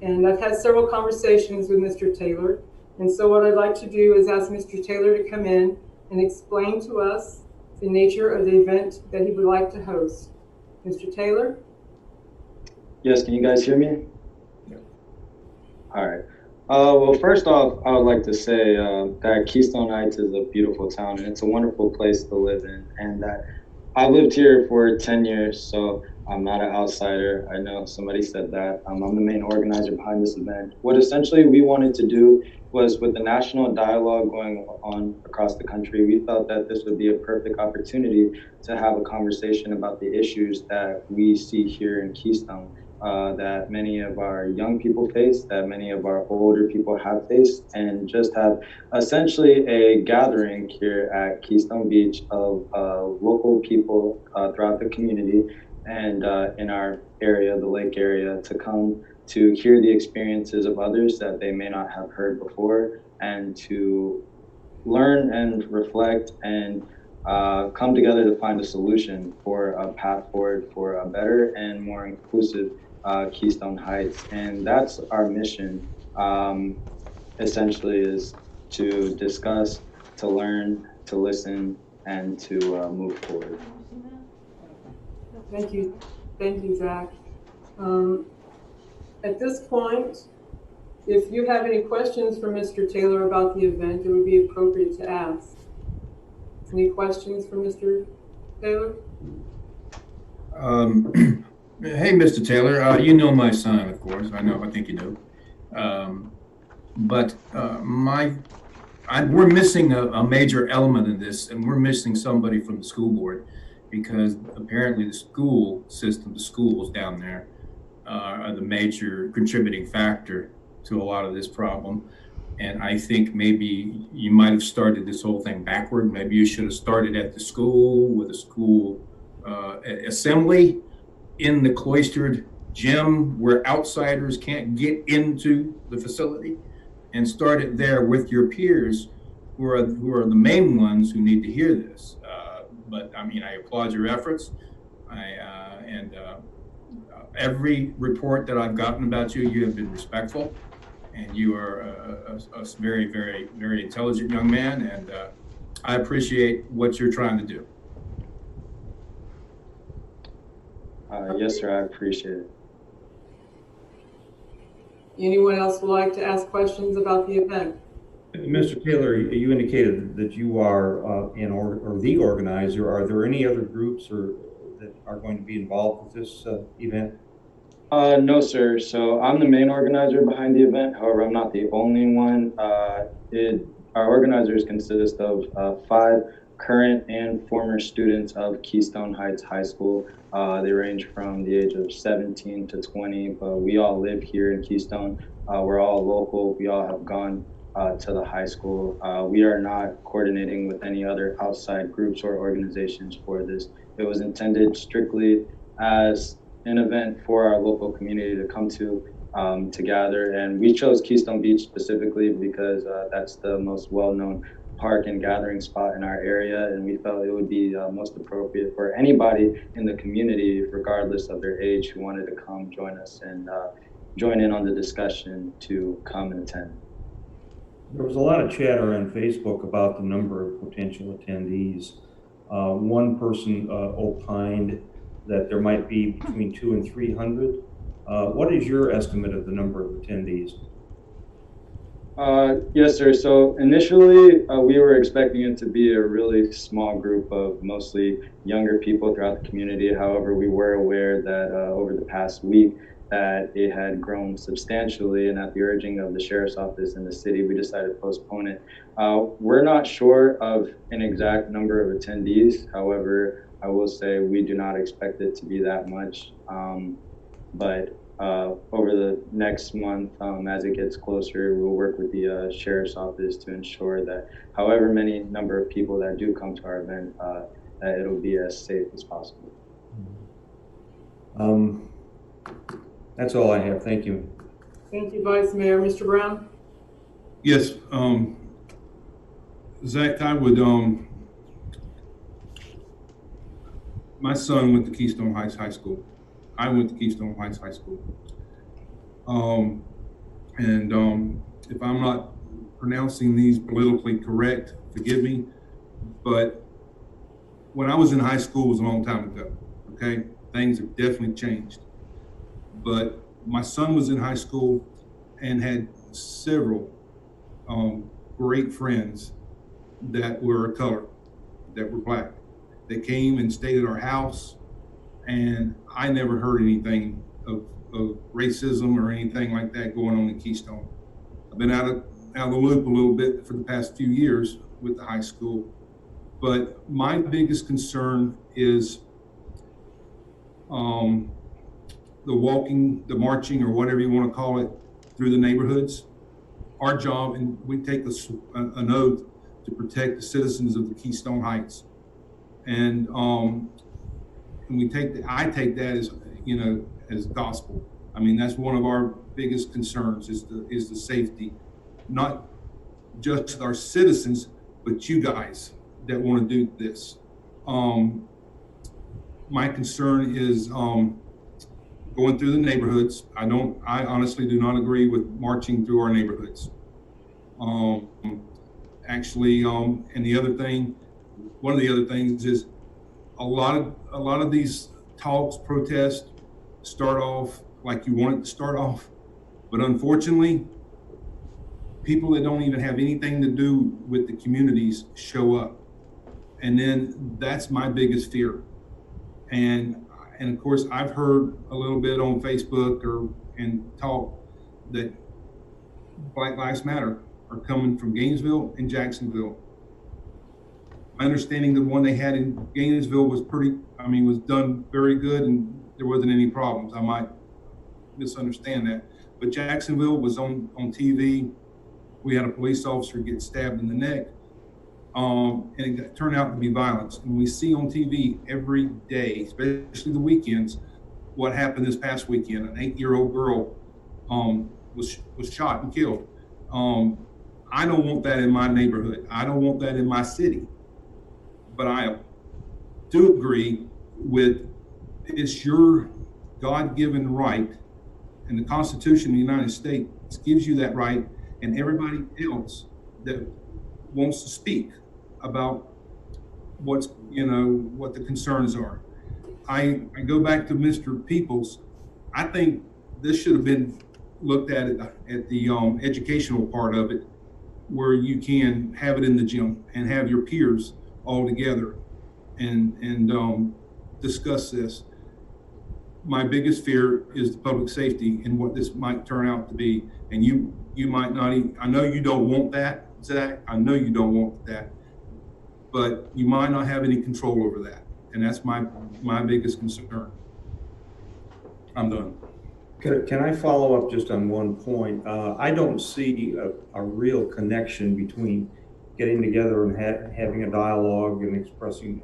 And I've had several conversations with Mr. Taylor. And so what I'd like to do is ask Mr. Taylor to come in and explain to us the nature of the event that he would like to host. Mr. Taylor? Yes, can you guys hear me? Yeah. All right. Well, first off, I would like to say that Keystone Heights is a beautiful town and it's a wonderful place to live in, and that I lived here for 10 years, so I'm not an outsider. I know somebody said that. I'm the main organizer behind this event. What essentially we wanted to do was, with the national dialogue going on across the country, we felt that this would be a perfect opportunity to have a conversation about the issues that we see here in Keystone, that many of our young people face, that many of our older people have faced, and just have essentially a gathering here at Keystone Beach of local people throughout the community and in our area, the lake area, to come to hear the experiences of others that they may not have heard before, and to learn and reflect and come together to find a solution for a path forward for a better and more inclusive Keystone Heights. And that's our mission, essentially, is to discuss, to learn, to listen, and to move forward. Thank you, Zach. At this point, if you have any questions for Mr. Taylor about the event, it would be appropriate to ask. Any questions for Mr. Taylor? Hey, Mr. Taylor, you know my son, of course. I think you do. But we're missing a major element in this, and we're missing somebody from the school board, because apparently the school system, the schools down there, are the major contributing factor to a lot of this problem. And I think maybe you might have started this whole thing backward. Maybe you should have started at the school with a school assembly in the cloistered gym where outsiders can't get into the facility, and started there with your peers who are the main ones who need to hear this. But I mean, I applaud your efforts. Every report that I've gotten about you, you have been respectful, and you are a very, very, very intelligent young man, and I appreciate what you're trying to do. Yes, sir, I appreciate it. Anyone else would like to ask questions about the event? Mr. Taylor, you indicated that you are the organizer. Are there any other groups that are going to be involved with this event? No, sir. So I'm the main organizer behind the event. However, I'm not the only one. Our organizers consist of 5 current and former students of Keystone Heights High School. They range from the age of 17 to 20, but we all live here in Keystone. We're all local. We all have gone to the high school. We are not coordinating with any other outside groups or organizations for this. It was intended strictly as an event for our local community to come to gather. And we chose Keystone Beach specifically because that's the most well-known park and gathering spot in our area. And we felt it would be most appropriate for anybody in the community, regardless of their age, who wanted to come join us and join in on the discussion to come and attend. There was a lot of chatter on Facebook about the number of potential attendees. One person opined that there might be between 200 and 300. What is your estimate of the number of attendees? Yes, sir. So initially, we were expecting it to be a really small group of mostly younger people throughout the community. However, we were aware that over the past week that it had grown substantially, and at the urging of the sheriff's office in the city, we decided to postpone it. We're not sure of an exact number of attendees. However, I will say we do not expect it to be that much. But over the next month, as it gets closer, we'll work with the sheriff's office to ensure that however many number of people that do come to our event, that it'll be as safe as possible. That's all I have. Thank you. Thank you, Vice Mayor. Mr. Brown? Yes, Zach, I would, my son went to Keystone Heights High School. I went to Keystone Heights High School. If I'm not pronouncing these politically correct, forgive me, but when I was in high school was a long time ago, okay? Things have definitely changed. But my son was in high school and had several great friends that were a color, that were black. They came and stayed at our house, and I never heard anything of racism or anything like that going on in Keystone. I've been out of the loop a little bit for the past few years with the high school, but my biggest concern is the marching, or whatever you want to call it, through the neighborhoods. Our job, and we take an oath to protect the citizens of the Keystone Heights, and I take that as, you know, as gospel. I mean, that's one of our biggest concerns is the safety, not just our citizens, but you guys that want to do this. My concern is going through the neighborhoods. I honestly do not agree with marching through our neighborhoods. Actually, and the other thing, one of the other things is a lot of these talks, protests start off like you want it to start off, but unfortunately, people that don't even have anything to do with the communities show up, and then that's my biggest fear. And of course, I've heard a little bit on Facebook and talk that Black Lives Matter are coming from Gainesville and Jacksonville. My understanding the one they had in Gainesville was was done very good, and there wasn't any problems. I might misunderstand that, but Jacksonville was on TV. We had a police officer get stabbed in the neck, and it turned out to be violence. And we see on TV every day, especially the weekends, what happened this past weekend. An 8-year-old girl was shot and killed. I don't want that in my neighborhood. I don't want that in my city. But I do agree with, it's your God-given right, and the Constitution of the United States gives you that right, and everybody else that wants to speak about what the concerns are. I go back to Mr. Peoples. I think this should have been looked at the educational part of it, where you can have it in the gym and have your peers all together and discuss this. My biggest fear is the public safety and what this might turn out to be. And you might not even, I know you don't want that, Zach. I know you don't want that, but you might not have any control over that. And that's my biggest concern. I'm done. Can I follow up just on one point? I don't see a real connection between getting together and having a dialogue and exercising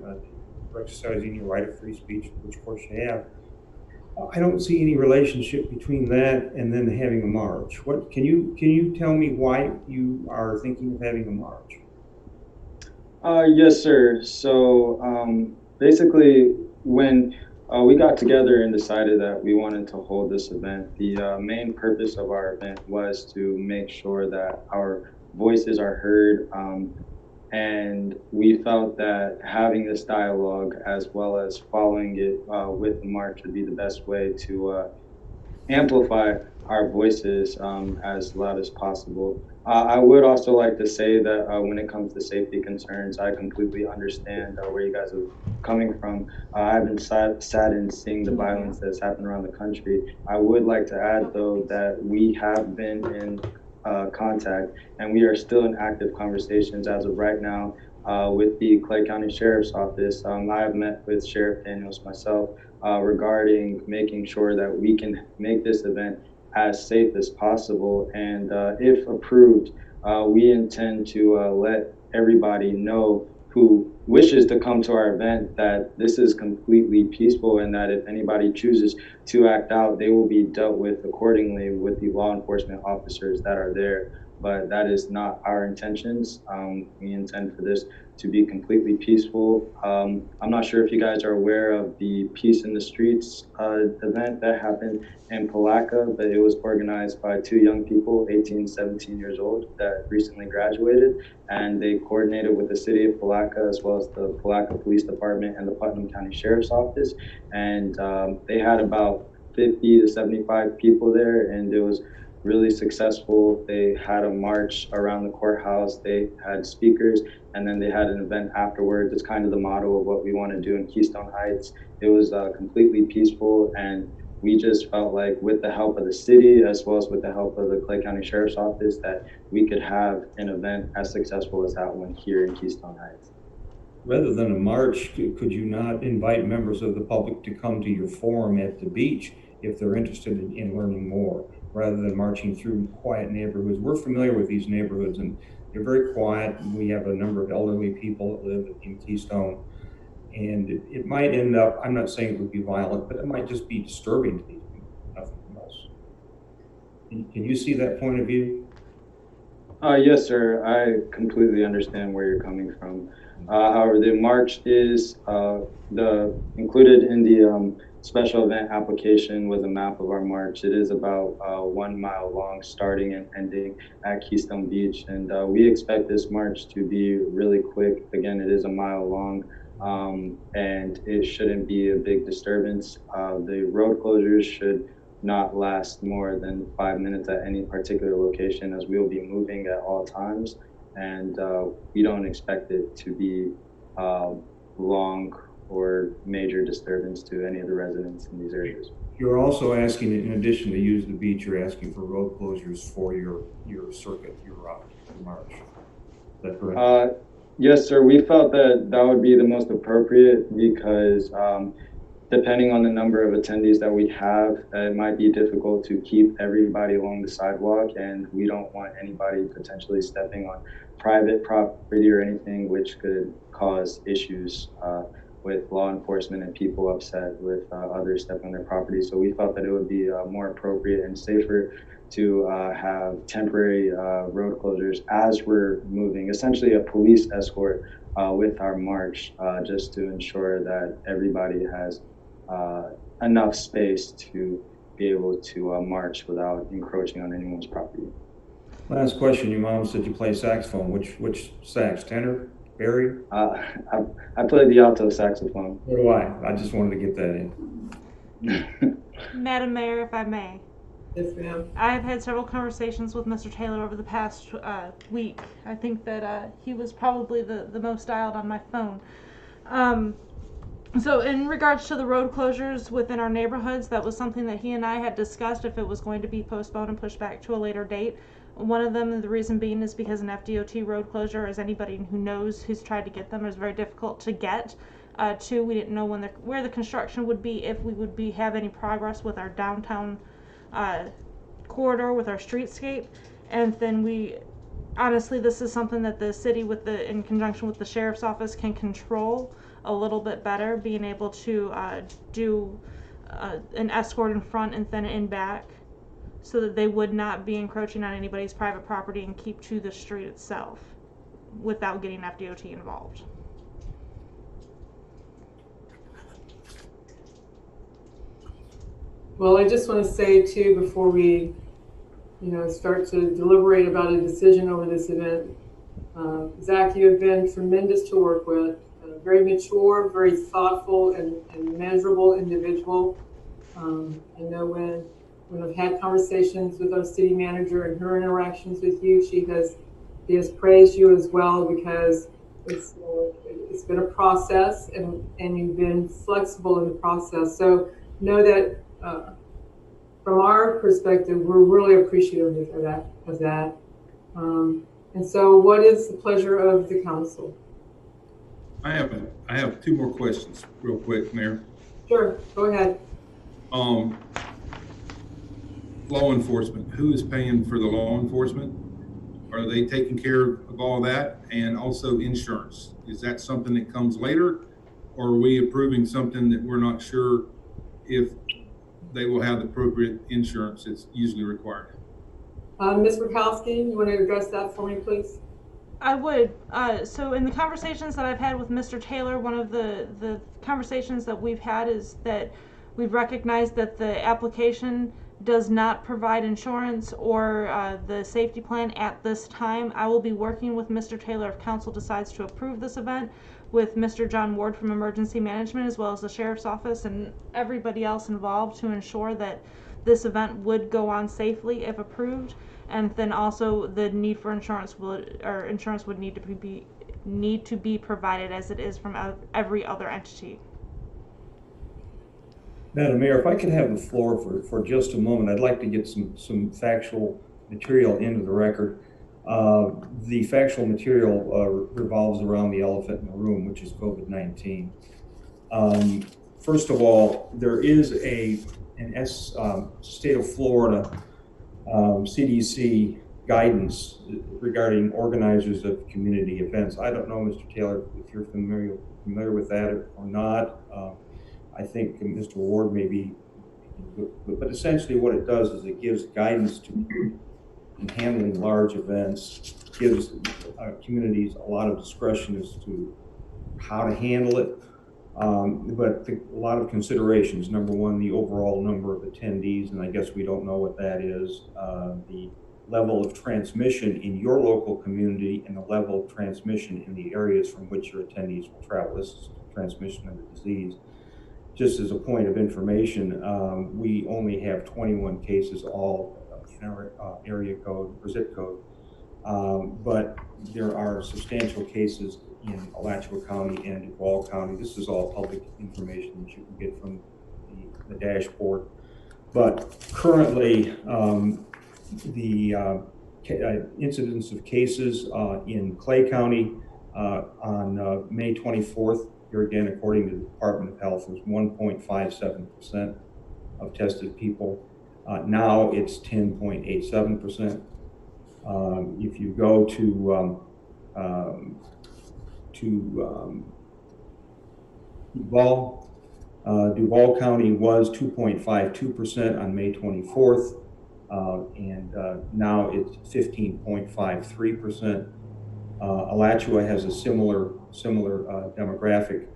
your right of free speech, which of course you have. I don't see any relationship between that and then having a march. What can you tell me why you are thinking of having a march? Yes, sir. So basically, when we got together and decided that we wanted to hold this event, the main purpose of our event was to make sure that our voices are heard. And we felt that having this dialogue as well as following it with the march would be the best way to amplify our voices as loud as possible. I would also like to say that when it comes to safety concerns, I completely understand where you guys are coming from. I've been saddened seeing the violence that's happened around the country. I would like to add, though, that we have been in contact and we are still in active conversations as of right now with the Clay County Sheriff's Office. I have met with Sheriff Daniels myself regarding making sure that we can make this event as safe as possible. And if approved, we intend to let everybody know who wishes to come to our event that this is completely peaceful and that if anybody chooses to act out, they will be dealt with accordingly with the law enforcement officers that are there. But that is not our intentions. We intend for this to be completely peaceful. I'm not sure if you guys are aware of the Peace in the Streets event that happened in Palaca, but it was organized by two young people, 18, 17 years old, that recently graduated, and they coordinated with the city of Palaca as well as the Palaca Police Department and the Putnam County Sheriff's Office, and they had about 50 to 75 people there, and it was really successful. They had a march around the courthouse, they had speakers, and then they had an event afterwards. It's kind of the motto of what we want to do in Keystone Heights. It was completely peaceful, and we just felt like with the help of the city as well as with the help of the Clay County Sheriff's Office that we could have an event as successful as that one here in Keystone Heights. Rather than a march, could you not invite members of the public to come to your forum at the beach if they're interested in learning more, rather than marching through quiet neighborhoods? We're familiar with these neighborhoods and they're very quiet. We have a number of elderly people that live in Keystone, and it might end up, I'm not saying it would be violent, but it might just be disturbing to these people, nothing else. Can you see that point of view? Yes, sir. I completely understand where you're coming from. However, the march is included in the special event application was a map of our march. It is about 1 mile long, starting and ending at Keystone Beach. And we expect this march to be really quick. Again, it is a mile long, and it shouldn't be a big disturbance. The road closures should not last more than 5 minutes at any particular location, as we will be moving at all times. And we don't expect it to be long or major disturbance to any of the residents in these areas. You're also asking, in addition to use the beach, you're asking for road closures for your circuit, your march. Is that correct? Yes, sir. We felt that that would be the most appropriate because depending on the number of attendees that we have, it might be difficult to keep everybody along the sidewalk, and we don't want anybody potentially stepping on private property or anything which could cause issues with law enforcement and people upset with others stepping on their property. So we felt that it would be more appropriate and safer to have temporary road closures as we're moving, essentially a police escort with our march, just to ensure that everybody has enough space to be able to march without encroaching on anyone's property. Last question. Your mom said you play saxophone. Which sax? Tenor? Barry? I play the alto saxophone. So do I. I just wanted to get that in. Madam Mayor, if I may. Yes, ma'am. I have had several conversations with Mr. Taylor over the past week. I think that he was probably the most dialed on my phone. So in regards to the road closures within our neighborhoods, that was something that he and I had discussed if it was going to be postponed and pushed back to a later date. One of them, the reason being, is because an FDOT road closure, as anybody who knows who's tried to get them, is very difficult to get. Two, we didn't know where the construction would be, if we would have any progress with our downtown corridor with our streetscape. And then honestly, this is something that the city in conjunction with the sheriff's office can control a little bit better, being able to do an escort in front and then in back, so that they would not be encroaching on anybody's private property and keep to the street itself without getting FDOT involved. Well, I just want to say too, before we, start to deliberate about a decision over this event, Zach, you have been tremendous to work with. Very mature, very thoughtful, and measurable individual. I know when I've had conversations with our city manager and her interactions with you, she has praised you as well, because it's been a process, and you've been flexible in the process. So know that from our perspective, we're really appreciative of that. And so, what is the pleasure of the council? I have two more questions, real quick, Mayor. Sure, go ahead. Law enforcement. Who is paying for the law enforcement? Are they taking care of all that? And also insurance. Is that something that comes later, or are we approving something that we're not sure if they will have the appropriate insurance that's usually required? Ms. Rakowski, you want to address that for me, please? I would. So in the conversations that I've had with Mr. Taylor, one of the conversations that we've had is that we've recognized that the application does not provide insurance or the safety plan at this time. I will be working with Mr. Taylor if council decides to approve this event, with Mr. John Ward from Emergency Management, as well as the Sheriff's Office and everybody else involved, to ensure that this event would go on safely if approved. And then also the need for insurance would need to be provided, as it is from every other entity. Madam Mayor, if I could have the floor for just a moment, I'd like to get some factual material into the record. The factual material revolves around the elephant in the room, which is COVID-19. First of all, there is an state of Florida CDC guidance regarding organizers of community events. I don't know, Mr. Taylor, if you're familiar with that or not. I think Mr. Ward may be, but essentially what it does is it gives guidance to in handling large events, gives communities a lot of discretion as to how to handle it. But a lot of considerations. Number one, the overall number of attendees, and I guess we don't know what that is. The level of transmission in your local community and the level of transmission in the areas from which your attendees will travel. This is transmission of the disease. Just as a point of information, we only have 21 cases all in our area code or zip code, but there are substantial cases in Alachua County and Duval County. This is all public information that you can get from the dashboard. But currently, the incidence of cases in Clay County on May 24th, here again, according to the Department of Health, was 1.57% of tested people. Now it's 10.87%. If you go to Duval County was 2.52% on May 24th, and now it's 15.53%. Alachua has a similar demographic.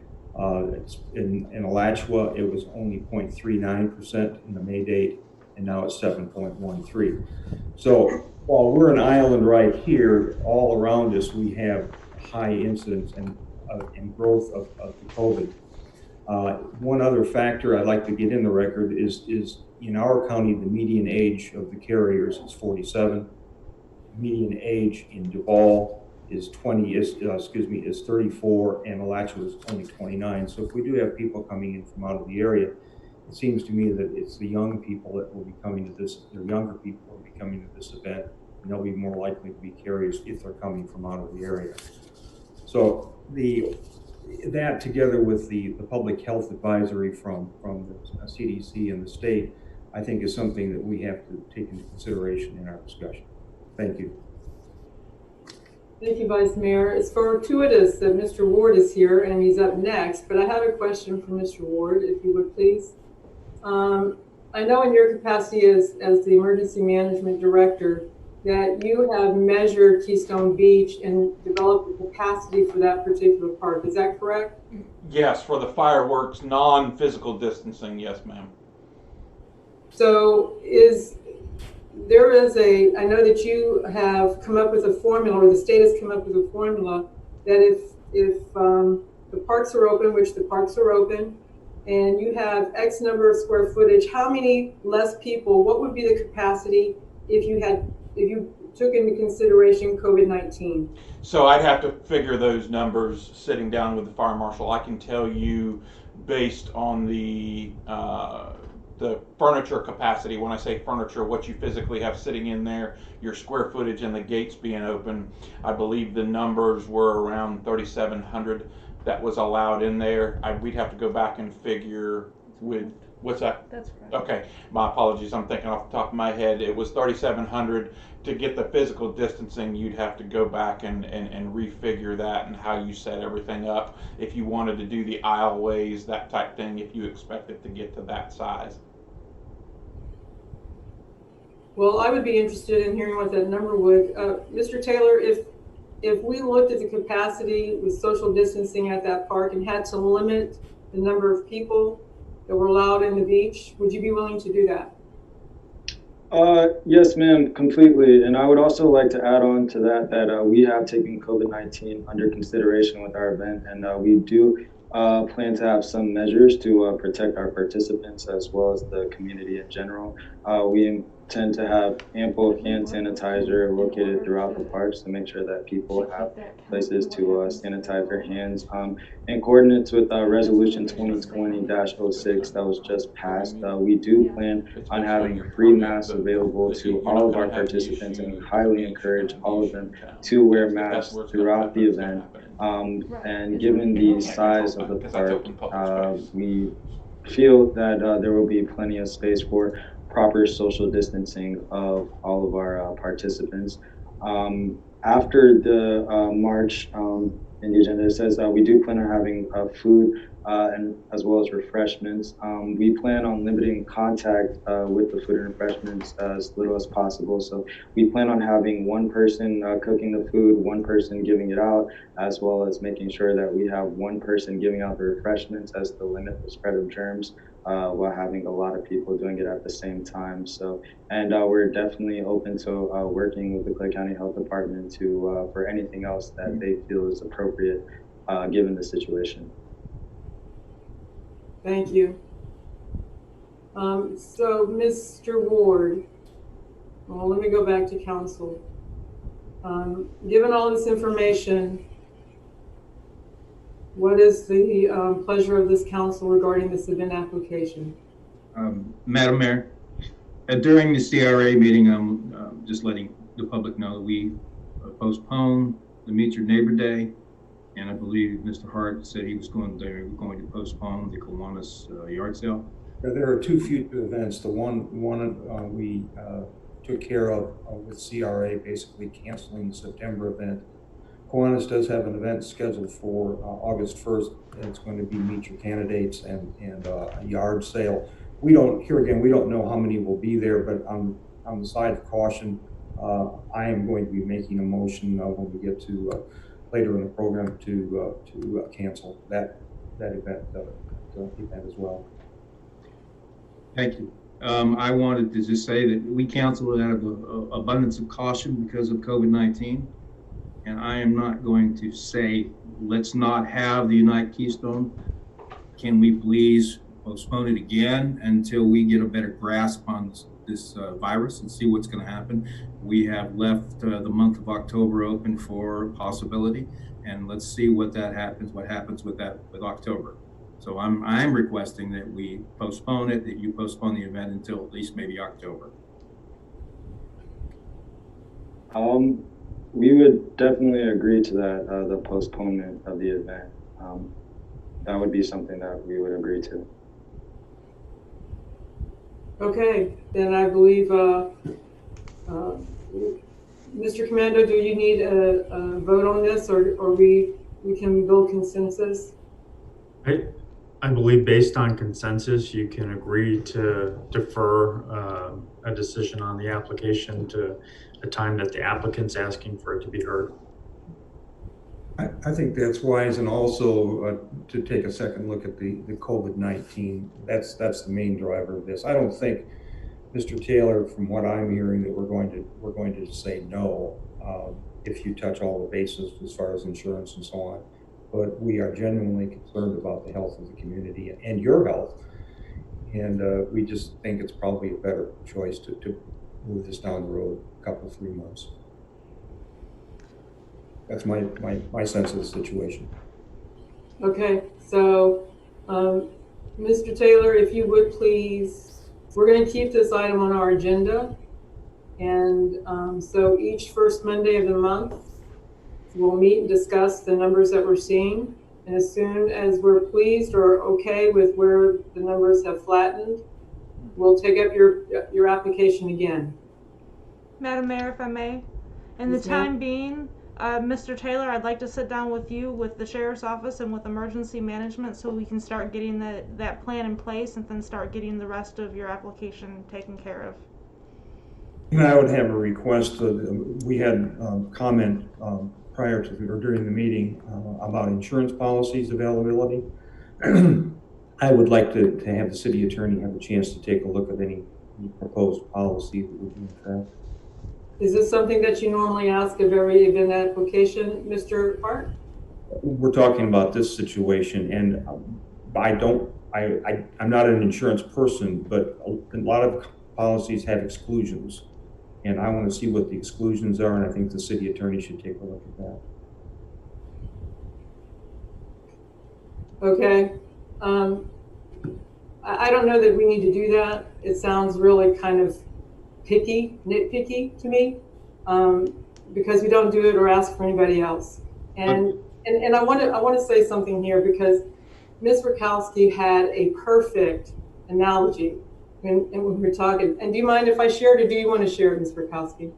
In Alachua, it was only 0.39% in the May date, and now it's 7.13. So while we're an island right here, all around us we have high incidence and growth of the COVID. One other factor I'd like to get in the record is in our county, the median age of the carriers is 47. Median age in Duval is 34, and Alachua is only 29. So if we do have people coming in from out of the area, it seems to me that it's the young people that will be coming to this, the younger people will be coming to this event, and they'll be more likely to be carriers if they're coming from out of the area. So that together with the public health advisory from the CDC and the state, I think is something that we have to take into consideration in our discussion. Thank you. Thank you, Vice Mayor. It's fortuitous that Mr. Ward is here and he's up next, but I have a question for Mr. Ward, if you would please. I know in your capacity as the Emergency Management Director that you have measured Keystone Beach and developed the capacity for that particular park. Is that correct? Yes, for the fireworks, non-physical distancing, yes, ma'am. So I know that you have come up with a formula, or the state has come up with a formula, that if the parks are open, which the parks are open, and you have X number of square footage, how many less people, what would be the capacity if you took into consideration COVID-19? So I'd have to figure those numbers sitting down with the fire marshal. I can tell you based on the furniture capacity. When I say furniture, what you physically have sitting in there, your square footage and the gates being open, I believe the numbers were around 3,700 that was allowed in there. We'd have to go back and figure with, what's that? That's correct. Okay, my apologies, I'm thinking off the top of my head. It was 3,700. To get the physical distancing, you'd have to go back and refigure that and how you set everything up. If you wanted to do the aisleways, that type thing, if you expect it to get to that size. Well, I would be interested in hearing what that number would. Mr. Taylor, if we looked at the capacity with social distancing at that park and had to limit the number of people that were allowed in the beach, would you be willing to do that? Yes, ma'am, completely. And I would also like to add on to that we have taken COVID-19 under consideration with our event, and we do plan to have some measures to protect our participants as well as the community in general. We intend to have ample hand sanitizer located throughout the parks to make sure that people have places to sanitize their hands. In coordinates with Resolution 2020-06 that was just passed, we do plan on having free masks available to all of our participants, and we highly encourage all of them to wear masks throughout the event. And given the size of the park, we feel that there will be plenty of space for proper social distancing of all of our participants. After the march in the agenda, it says we do plan on having food and as well as refreshments. We plan on limiting contact with the food and refreshments as little as possible. So we plan on having one person cooking the food, one person giving it out, as well as making sure that we have one person giving out the refreshments as to limit the spread of germs while having a lot of people doing it at the same time. So, and we're definitely open to working with the Clay County Health Department to for anything else that they feel is appropriate given the situation. Thank you. So, Mr. Ward, well, let me go back to council. Given all this information, what is the pleasure of this council regarding this event application? Madam Mayor, during the CRA meeting, I'm just letting the public know that we postponed the Meet Your Neighbor Day, and I believe Mr. Hart said he was going to postpone the Kiwanis yard sale. There are two future events. The one we took care of with CRA, basically canceling the September event. Kiwanis does have an event scheduled for August 1st, and it's going to be Meet Your Candidates and a yard sale. We don't know how many will be there, but on the side of caution, I am going to be making a motion when we get to later in the program to cancel that event as well. Thank you. I wanted to just say that we canceled out of abundance of caution because of COVID-19. And I am not going to say, let's not have the Unite Keystone. Can we please postpone it again until we get a better grasp on this virus and see what's going to happen? We have left the month of October open for possibility, and let's see what happens with October. So I'm requesting that we postpone it, that you postpone the event until at least maybe October. We would definitely agree to that, the postponement of the event. That would be something that we would agree to. Okay, then I believe, Mr. Commando, do you need a vote on this, or we can build consensus? I believe based on consensus, you can agree to defer a decision on the application to a time that the applicant's asking for it to be heard. I think that's wise, and also to take a second look at the COVID-19. That's the main driver of this. I don't think, Mr. Taylor, from what I'm hearing, that we're going to say no if you touch all the bases as far as insurance and so on. But we are genuinely concerned about the health of the community and your health, and we just think it's probably a better choice to move this down the road a couple, 3 months. That's my sense of the situation. Okay, so, Mr. Taylor, if you would please, we're going to keep this item on our agenda. And so each first Monday of the month, we'll meet and discuss the numbers that we're seeing. And as soon as we're pleased or okay with where the numbers have flattened, we'll take up your application again. Madam Mayor, if I may, in the time being, Mr. Taylor, I'd like to sit down with you, with the Sheriff's Office, and with Emergency Management so we can start getting that plan in place and then start getting the rest of your application taken care of. And I would have a request. We had comment prior to or during the meeting about insurance policies availability. I would like to have the city attorney have a chance to take a look at any proposed policy that would be in effect. Is this something that you normally ask of every event application, Mr. Hart? We're talking about this situation, and I'm not an insurance person, but a lot of policies have exclusions, and I want to see what the exclusions are, and I think the city attorney should take a look at that. Okay. I don't know that we need to do that. It sounds really kind of nitpicky to me, because we don't do it or ask for anybody else. And I want to say something here, because Ms. Rakowski had a perfect analogy when we were talking. And do you mind if I share it, or do you want to share it, Ms. Rakowski?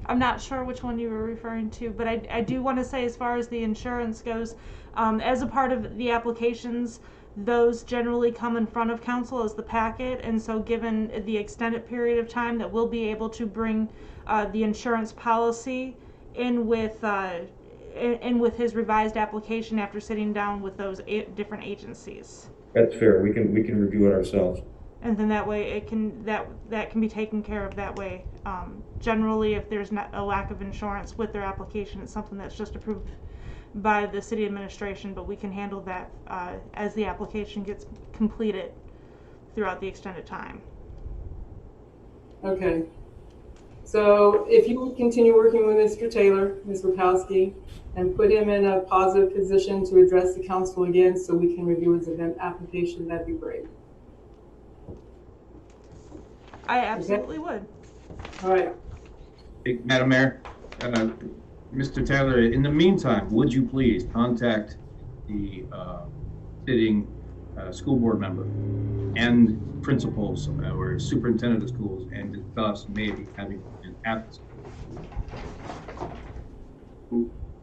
I'm not sure which one you were referring to, but I do want to say, as far as the insurance goes, as a part of the applications, those generally come in front of council as the packet, and so given the extended period of time that we'll be able to bring the insurance policy in with his revised application after sitting down with those different agencies. That's fair. We can review it ourselves. And then that way that can be taken care of that way. Generally, if there's not a lack of insurance with their application, it's something that's just approved by the city administration, but we can handle that as the application gets completed throughout the extended time. Okay. So if you would continue working with Mr. Taylor, Ms. Rakowski, and put him in a positive position to address the council again so we can review his event application, that'd be great. I absolutely would. All right. Hey, Madam Mayor, Mr. Taylor, in the meantime, would you please contact the sitting school board member and principals or superintendent of schools and discuss maybe having an after school?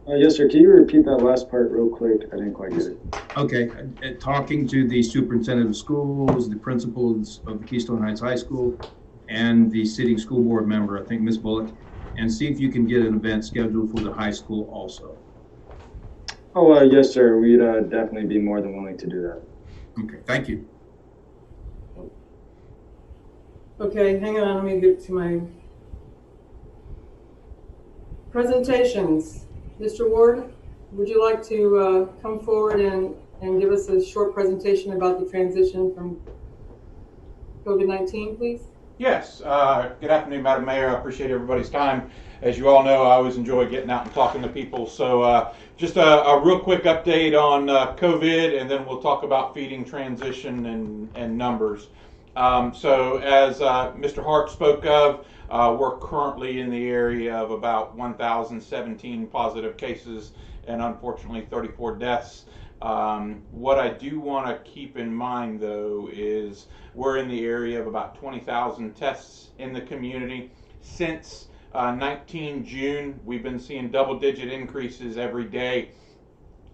Yes, sir. Can you repeat that last part real quick? I didn't quite get it. Okay. Talking to the superintendent of schools, the principals of the Keystone Heights High School, and the sitting school board member, I think Ms. Bullock, and see if you can get an event scheduled for the high school also. Oh, yes, sir. We'd definitely be more than willing to do that. Okay, thank you. Okay, hang on. Let me get to my presentations. Mr. Ward, would you like to come forward and give us a short presentation about the transition from COVID-19, please? Yes. Good afternoon, Madam Mayor. I appreciate everybody's time. As you all know, I always enjoy getting out and talking to people. So just a real quick update on COVID, and then we'll talk about feeding transition and numbers. So as Mr. Hart spoke of, we're currently in the area of about 1,017 positive cases and unfortunately 34 deaths. What I do want to keep in mind, though, is we're in the area of about 20,000 tests in the community. Since 19 June, we've been seeing double-digit increases every day.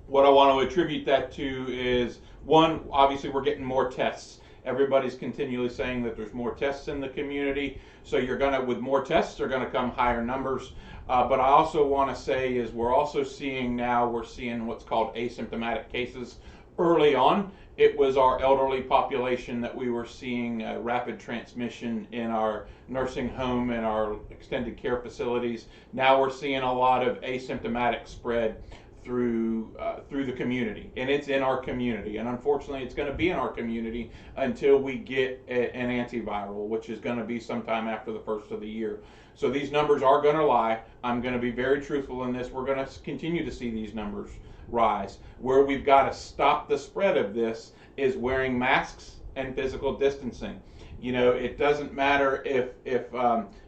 What I want to attribute that to is, one, obviously we're getting more tests. Everybody's continually saying that there's more tests in the community, so with more tests are going to come higher numbers. But I also want to say is we're seeing what's called asymptomatic cases. Early on, it was our elderly population that we were seeing rapid transmission in our nursing home and our extended care facilities. Now we're seeing a lot of asymptomatic spread through the community, and it's in our community, and unfortunately it's going to be in our community until we get an antiviral, which is going to be sometime after the first of the year. So these numbers are going to lie. I'm going to be very truthful in this. We're going to continue to see these numbers rise. Where we've got to stop the spread of this is wearing masks and physical distancing. You know, it doesn't matter if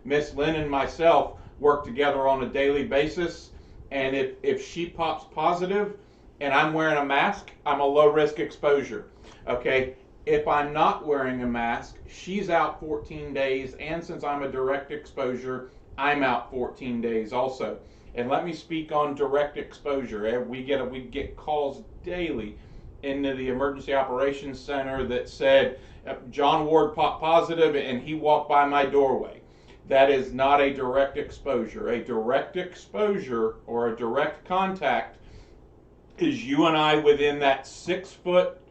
Miss Lynn and myself work together on a daily basis, and if she pops positive and I'm wearing a mask, I'm a low risk exposure. Okay, if I'm not wearing a mask, she's out 14 days, and since I'm a direct exposure, I'm out 14 days also. And let me speak on direct exposure. We get calls daily into the emergency operations center that said John Ward popped positive and he walked by my doorway. That is not a direct exposure. A direct exposure or a direct contact is you and I within that 6-foot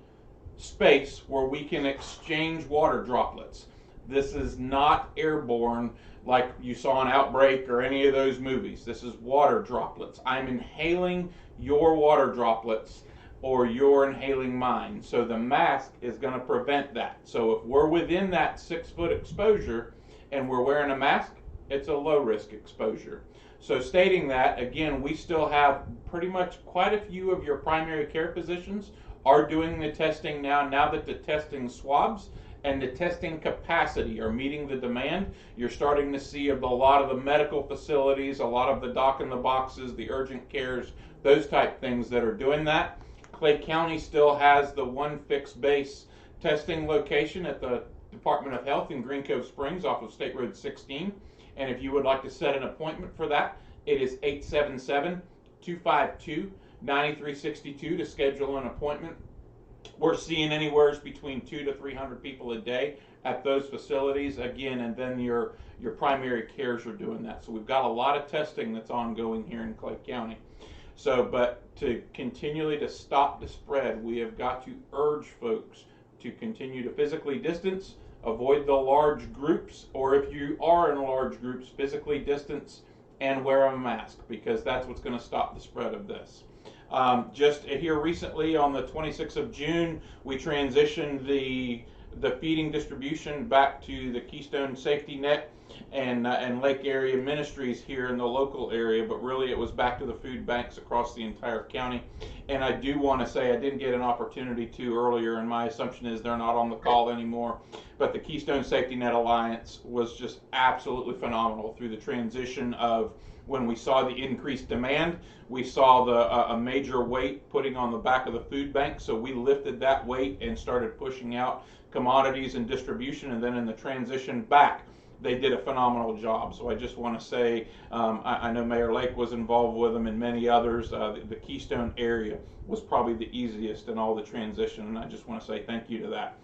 space where we can exchange water droplets. This is not airborne like you saw in Outbreak or any of those movies. This is water droplets. I'm inhaling your water droplets or you're inhaling mine. So the mask is going to prevent that. So if we're within that 6-foot exposure and we're wearing a mask, it's a low risk exposure. So stating that, again, we still have pretty much quite a few of your primary care physicians are doing the testing now that the testing swabs and the testing capacity are meeting the demand. You're starting to see a lot of the medical facilities, a lot of the doc in the boxes, the urgent cares, those type things that are doing that. Clay County still has the one fixed base testing location at the Department of Health in Green Cove Springs off of State Road 16. And if you would like to set an appointment for that, it is 877-252-9362 to schedule an appointment. We're seeing anywhere between 200 to 300 people a day at those facilities. Again, and then your primary cares are doing that. So we've got a lot of testing that's ongoing here in Clay County. So, but to continually to stop the spread, we have got to urge folks to continue to physically distance, avoid the large groups, or if you are in large groups, physically distance and wear a mask, because that's what's going to stop the spread of this. Just here recently on the 26th of June, we transitioned the feeding distribution back to the Keystone safety net and Lake Area Ministries here in the local area, but really it was back to the food banks across the entire county. And I do want to say I didn't get an opportunity to earlier, and my assumption is they're not on the call anymore, but the Keystone Safety Net Alliance was just absolutely phenomenal through the transition of when we saw the increased demand. We saw a major weight putting on the back of the food bank, so we lifted that weight and started pushing out commodities and distribution, and then in the transition back, they did a phenomenal job. So I just want to say, I know Mayor Lake was involved with them and many others. The Keystone area was probably the easiest in all the transition, and I just want to say thank you to that.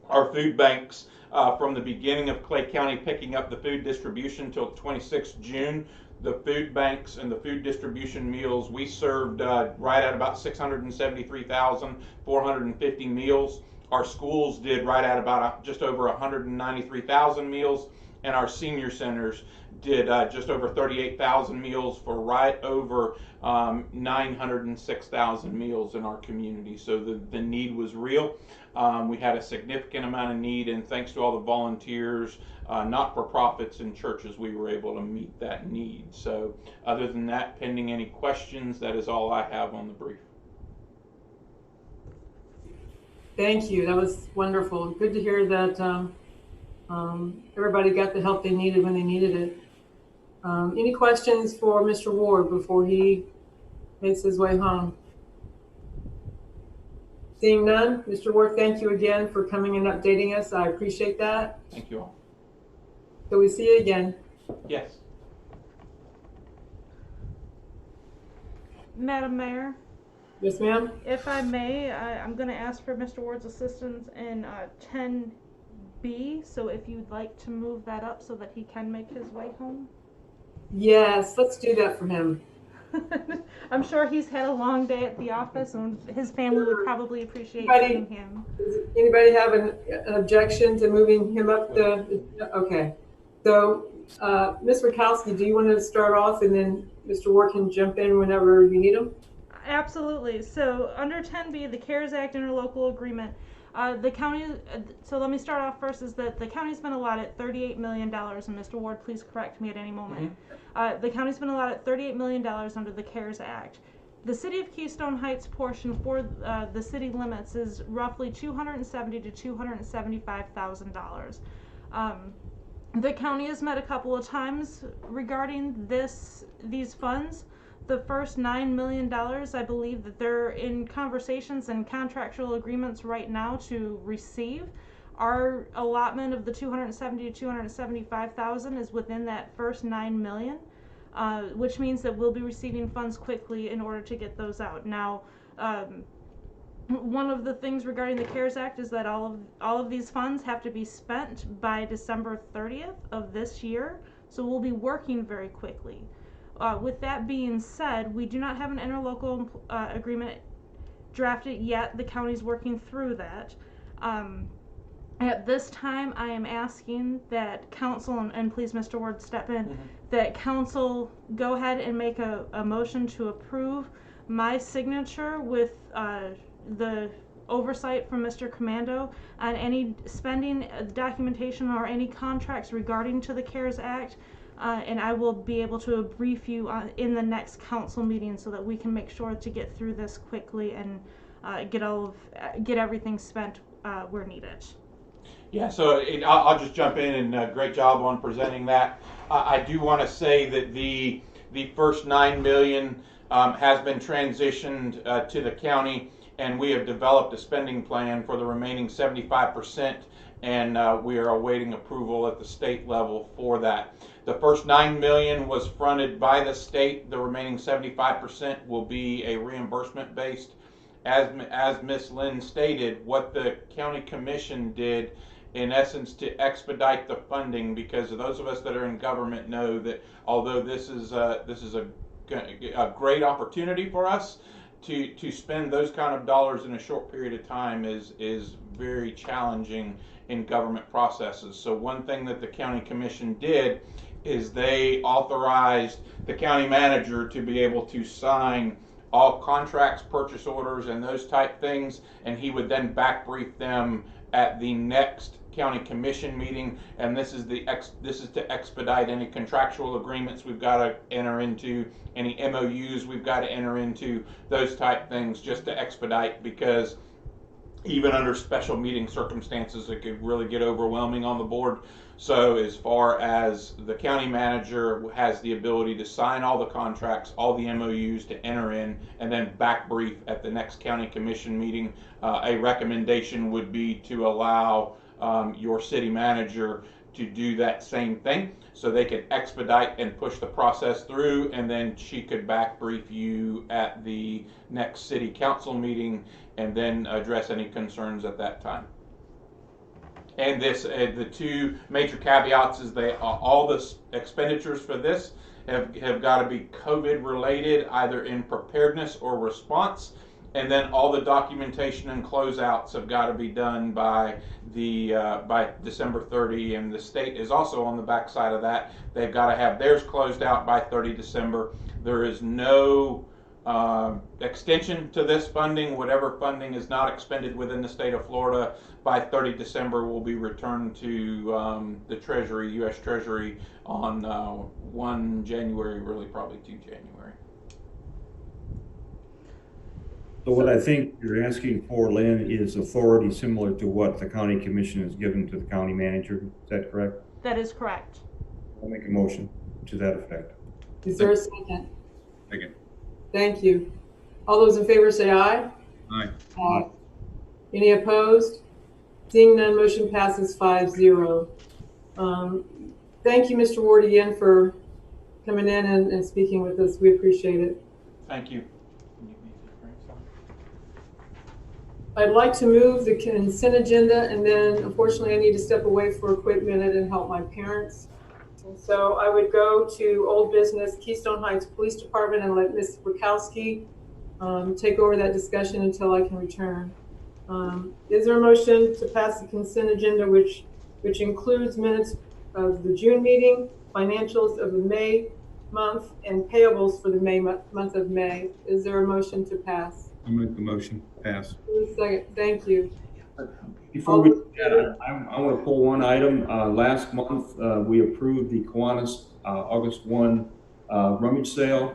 Our food banks, from the beginning of Clay County picking up the food distribution till 26th June, the food banks and the food distribution meals, we served right at about 673,450 meals. Our schools did right at about just over 193,000 meals, and our senior centers did just over 38,000 meals for right over 906,000 meals in our community. So the need was real. We had a significant amount of need, and thanks to all the volunteers, not-for-profits, and churches, we were able to meet that need. So other than that, pending any questions, that is all I have on the brief. Thank you. That was wonderful. Good to hear that everybody got the help they needed when they needed it. Any questions for Mr. Ward before he makes his way home? Seeing none, Mr. Ward, thank you again for coming and updating us. I appreciate that. Thank you all. So we see you again. Yes. Madam Mayor, Yes, ma'am. if I may, I'm going to ask for Mr. Ward's assistance in 10B. So if you'd like to move that up so that he can make his way home. Yes, let's do that for him. I'm sure he's had a long day at the office, and his family would probably appreciate seeing him. Does anybody have an objection to moving him up the? Okay. So, Ms. Rakowski, do you want to start off, and then Mr. Ward can jump in whenever you need him? Absolutely. So under 10B, the CARES Act interlocal agreement, the county, so let me start off first, is that the county's been allotted $38 million, and Mr. Ward, please correct me at any moment. The county's been allotted $38 million under the CARES Act. The city of Keystone Heights portion for the city limits is roughly $270,000 to $275,000. The county has met a couple of times regarding these funds. The first $9 million, I believe that they're in conversations and contractual agreements right now to receive. Our allotment of the $270,000 to $275,000 is within that first $9 million, which means that we'll be receiving funds quickly in order to get those out. Now, one of the things regarding the CARES Act is that all of these funds have to be spent by December 30th of this year, so we'll be working very quickly. With that being said, we do not have an interlocal agreement drafted yet. The county's working through that. At this time, I am asking that council, and please, Mr. Ward, step in, that council go ahead and make a motion to approve my signature with the oversight from Mr. Commando on any spending documentation or any contracts regarding to the CARES Act. And I will be able to brief you in the next council meeting so that we can make sure to get through this quickly and get everything spent where needed. Yeah, so I'll just jump in, and great job on presenting that. I do want to say that the first $9 million has been transitioned to the county, and we have developed a spending plan for the remaining 75%, and we are awaiting approval at the state level for that. The first $9 million was fronted by the state. The remaining 75% will be a reimbursement based. As Ms. Lynn stated, what the county commission did, in essence, to expedite the funding, because those of us that are in government know that although this is a great opportunity for us, to spend those kind of dollars in a short period of time is very challenging in government processes. So one thing that the county commission did is they authorized the county manager to be able to sign all contracts, purchase orders, and those type things, and he would then back brief them at the next county commission meeting. And this is to expedite any contractual agreements we've got to enter into, any MOUs we've got to enter into, those type things, just to expedite, because even under special meeting circumstances, it could really get overwhelming on the board. So as far as the county manager has the ability to sign all the contracts, all the MOUs to enter in, and then back brief at the next county commission meeting, a recommendation would be to allow your city manager to do that same thing, so they could expedite and push the process through, and then she could back brief you at the next city council meeting and then address any concerns at that time. And this, the two major caveats is all the expenditures for this have got to be COVID related, either in preparedness or response. And then all the documentation and closeouts have got to be done by December 30, and the state is also on the backside of that. They've got to have theirs closed out by 30 December. There is no extension to this funding. Whatever funding is not expended within the state of Florida by 30 December will be returned to the Treasury, U.S. Treasury, on 1 January, really probably 2 January. So what I think you're asking for, Lynn, is authority similar to what the county commission has given to the county manager. Is that correct? That is correct. I'll make a motion to that effect. Is there a second? Second. Thank you. All those in favor say aye. Aye. Aye. Any opposed? Seeing none, motion passes 5-0. Thank you, Mr. Ward, again for coming in and speaking with us. We appreciate it. Thank you. I'd like to move the consent agenda, and then unfortunately I need to step away for a quick minute and help my parents. And so I would go to old business, Keystone Heights Police Department, and let Ms. Bukowski take over that discussion until I can return. Is there a motion to pass the consent agenda, which includes minutes of the June meeting, financials of the May month, and payables for the month of May? Is there a motion to pass? I make the motion, pass. Second, thank you. Before we do that, I want to pull one item. Last month, we approved the Kiwanis August 1 rummage sale.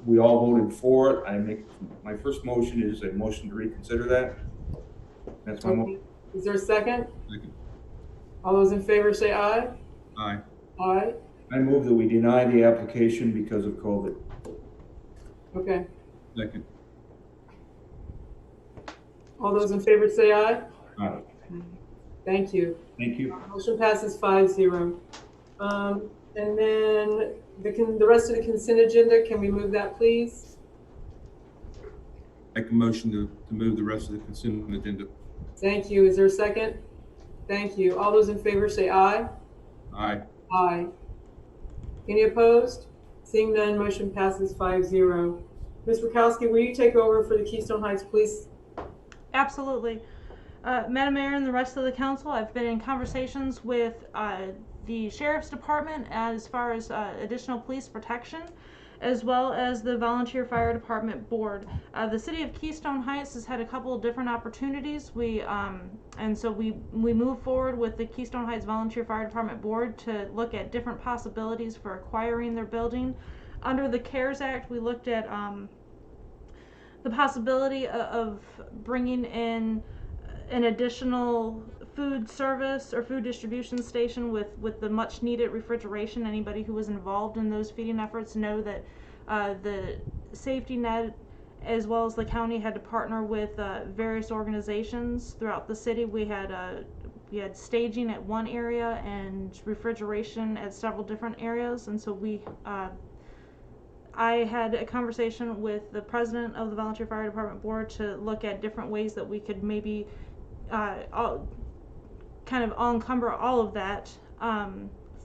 We all voted for it. My first motion is a motion to reconsider that. That's my motion. Is there a second? Second. All those in favor say aye. Aye. Aye. I move that we deny the application because of COVID. Okay. Second. All those in favor say aye. Aye. Thank you. Thank you. Motion passes 5-0. And then the rest of the consent agenda, can we move that, please? Make a motion to move the rest of the consent agenda. Thank you. Is there a second? Thank you. All those in favor say aye. Aye. Aye. Any opposed? Seeing none, motion passes 5-0. Ms. Bukowski, will you take over for the Keystone Heights Police? Absolutely. Madam Mayor and the rest of the council, I've been in conversations with the Sheriff's Department as far as additional police protection, as well as the Volunteer Fire Department Board. The City of Keystone Heights has had a couple of different opportunities. And so we move forward with the Keystone Heights Volunteer Fire Department Board to look at different possibilities for acquiring their building. Under the CARES Act, we looked at the possibility of bringing in an additional food service or food distribution station with the much needed refrigeration. Anybody who was involved in those feeding efforts know that the safety net as well as the county had to partner with various organizations throughout the city. We had staging at one area and refrigeration at several different areas, and so I had a conversation with the president of the Volunteer Fire Department Board to look at different ways that we could maybe kind of encumber all of that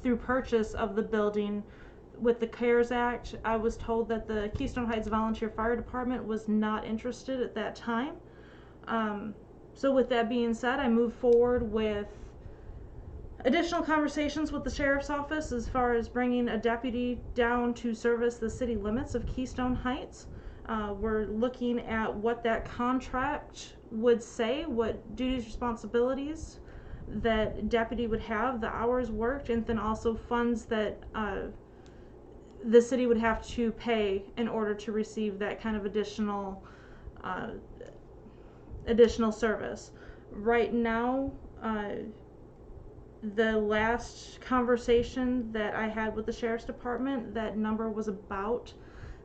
through purchase of the building. With the CARES Act, I was told that the Keystone Heights Volunteer Fire Department was not interested at that time. So with that being said, I moved forward with additional conversations with the Sheriff's Office as far as bringing a deputy down to service the city limits of Keystone Heights. We're looking at what that contract would say, what duties, responsibilities that deputy would have, the hours worked, and then also funds that the city would have to pay in order to receive that kind of additional service. Right now, the last conversation that I had with the Sheriff's Department, that number was about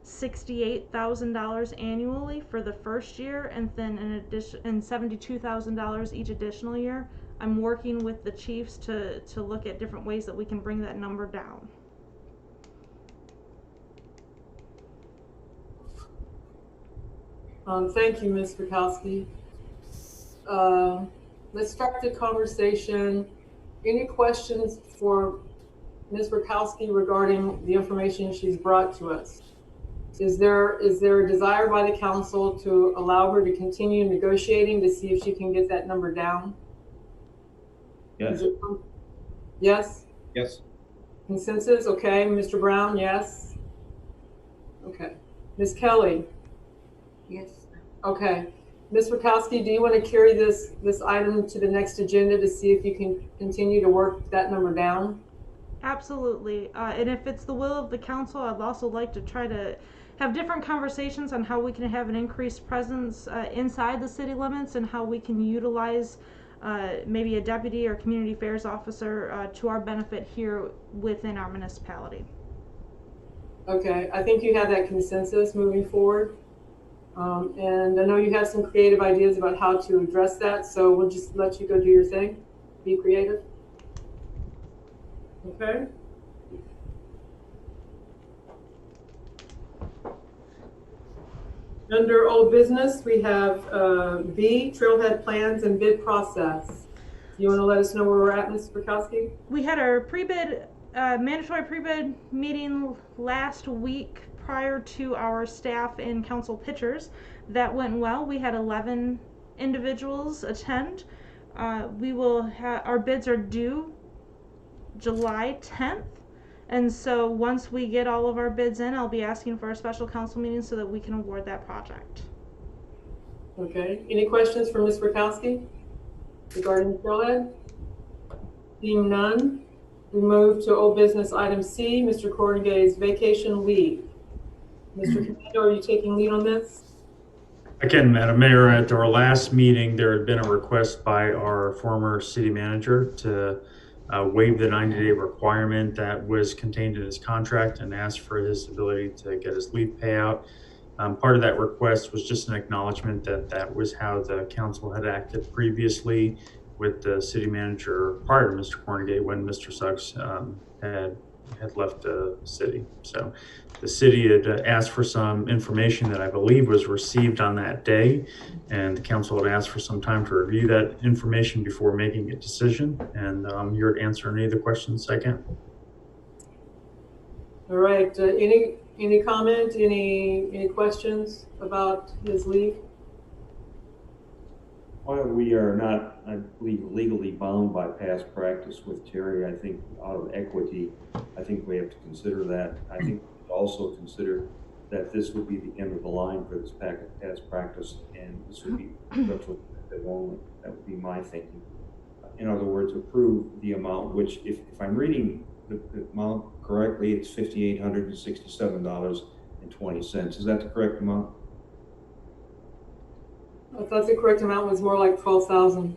$68,000 annually for the first year, and then and $72,000 each additional year. I'm working with the chiefs to look at different ways that we can bring that number down. Thank you, Ms. Bukowski. Let's start the conversation. Any questions for Ms. Bukowski regarding the information she's brought to us? Is there a desire by the council to allow her to continue negotiating to see if she can get that number down? Yes. Yes? Yes. Consensus? Okay. Mr. Brown, yes? Okay. Ms. Kelly? Yes. Okay. Ms. Bukowski, do you want to carry this item to the next agenda to see if you can continue to work that number down? Absolutely. And if it's the will of the council, I'd also like to try to have different conversations on how we can have an increased presence inside the city limits and how we can utilize maybe a deputy or community affairs officer to our benefit here within our municipality. Okay. I think you have that consensus moving forward. And I know you have some creative ideas about how to address that, so we'll just let you go do your thing. Be creative. Okay? Under old business, we have B, Trailhead Plans and Bid Process. You want to let us know where we're at, Ms. Burkowski? We had our pre-bid, mandatory pre-bid meeting last week prior to our staff and council pitchers. That went well. We had 11 individuals attend. We will have, our bids are due July 10th. And so once we get all of our bids in, I'll be asking for a special council meeting so that we can award that project. Okay. Any questions for Ms. Burkowski regarding the Trailhead? Seeing none, we move to old business item C, Mr. Corrigay's vacation leave. Mr. Commando, are you taking lead on this? Again, Madam Mayor, at our last meeting, there had been a request by our former city manager to waive the 90-day requirement that was contained in his contract and ask for his ability to get his leave payout. Part of that request was just an acknowledgement that that was how the council had acted previously with the city manager prior to Mr. Cornegay when Mr. Suggs had left the city. So the city had asked for some information that I believe was received on that day, and the council had asked for some time to review that information before making a decision. And I'm here to answer any of the questions I can. All right. Any comment? Any questions about his leave? While we are not, I believe, legally bound by past practice with Terry, I think out of equity, I think we have to consider that. I think we should also consider that this would be the end of the line for this past practice, and this would be retroactive only. That would be my thinking. In other words, approve the amount, which if I'm reading the amount correctly, it's $5,867.20. Is that the correct amount? I thought the correct amount was more like 12,000.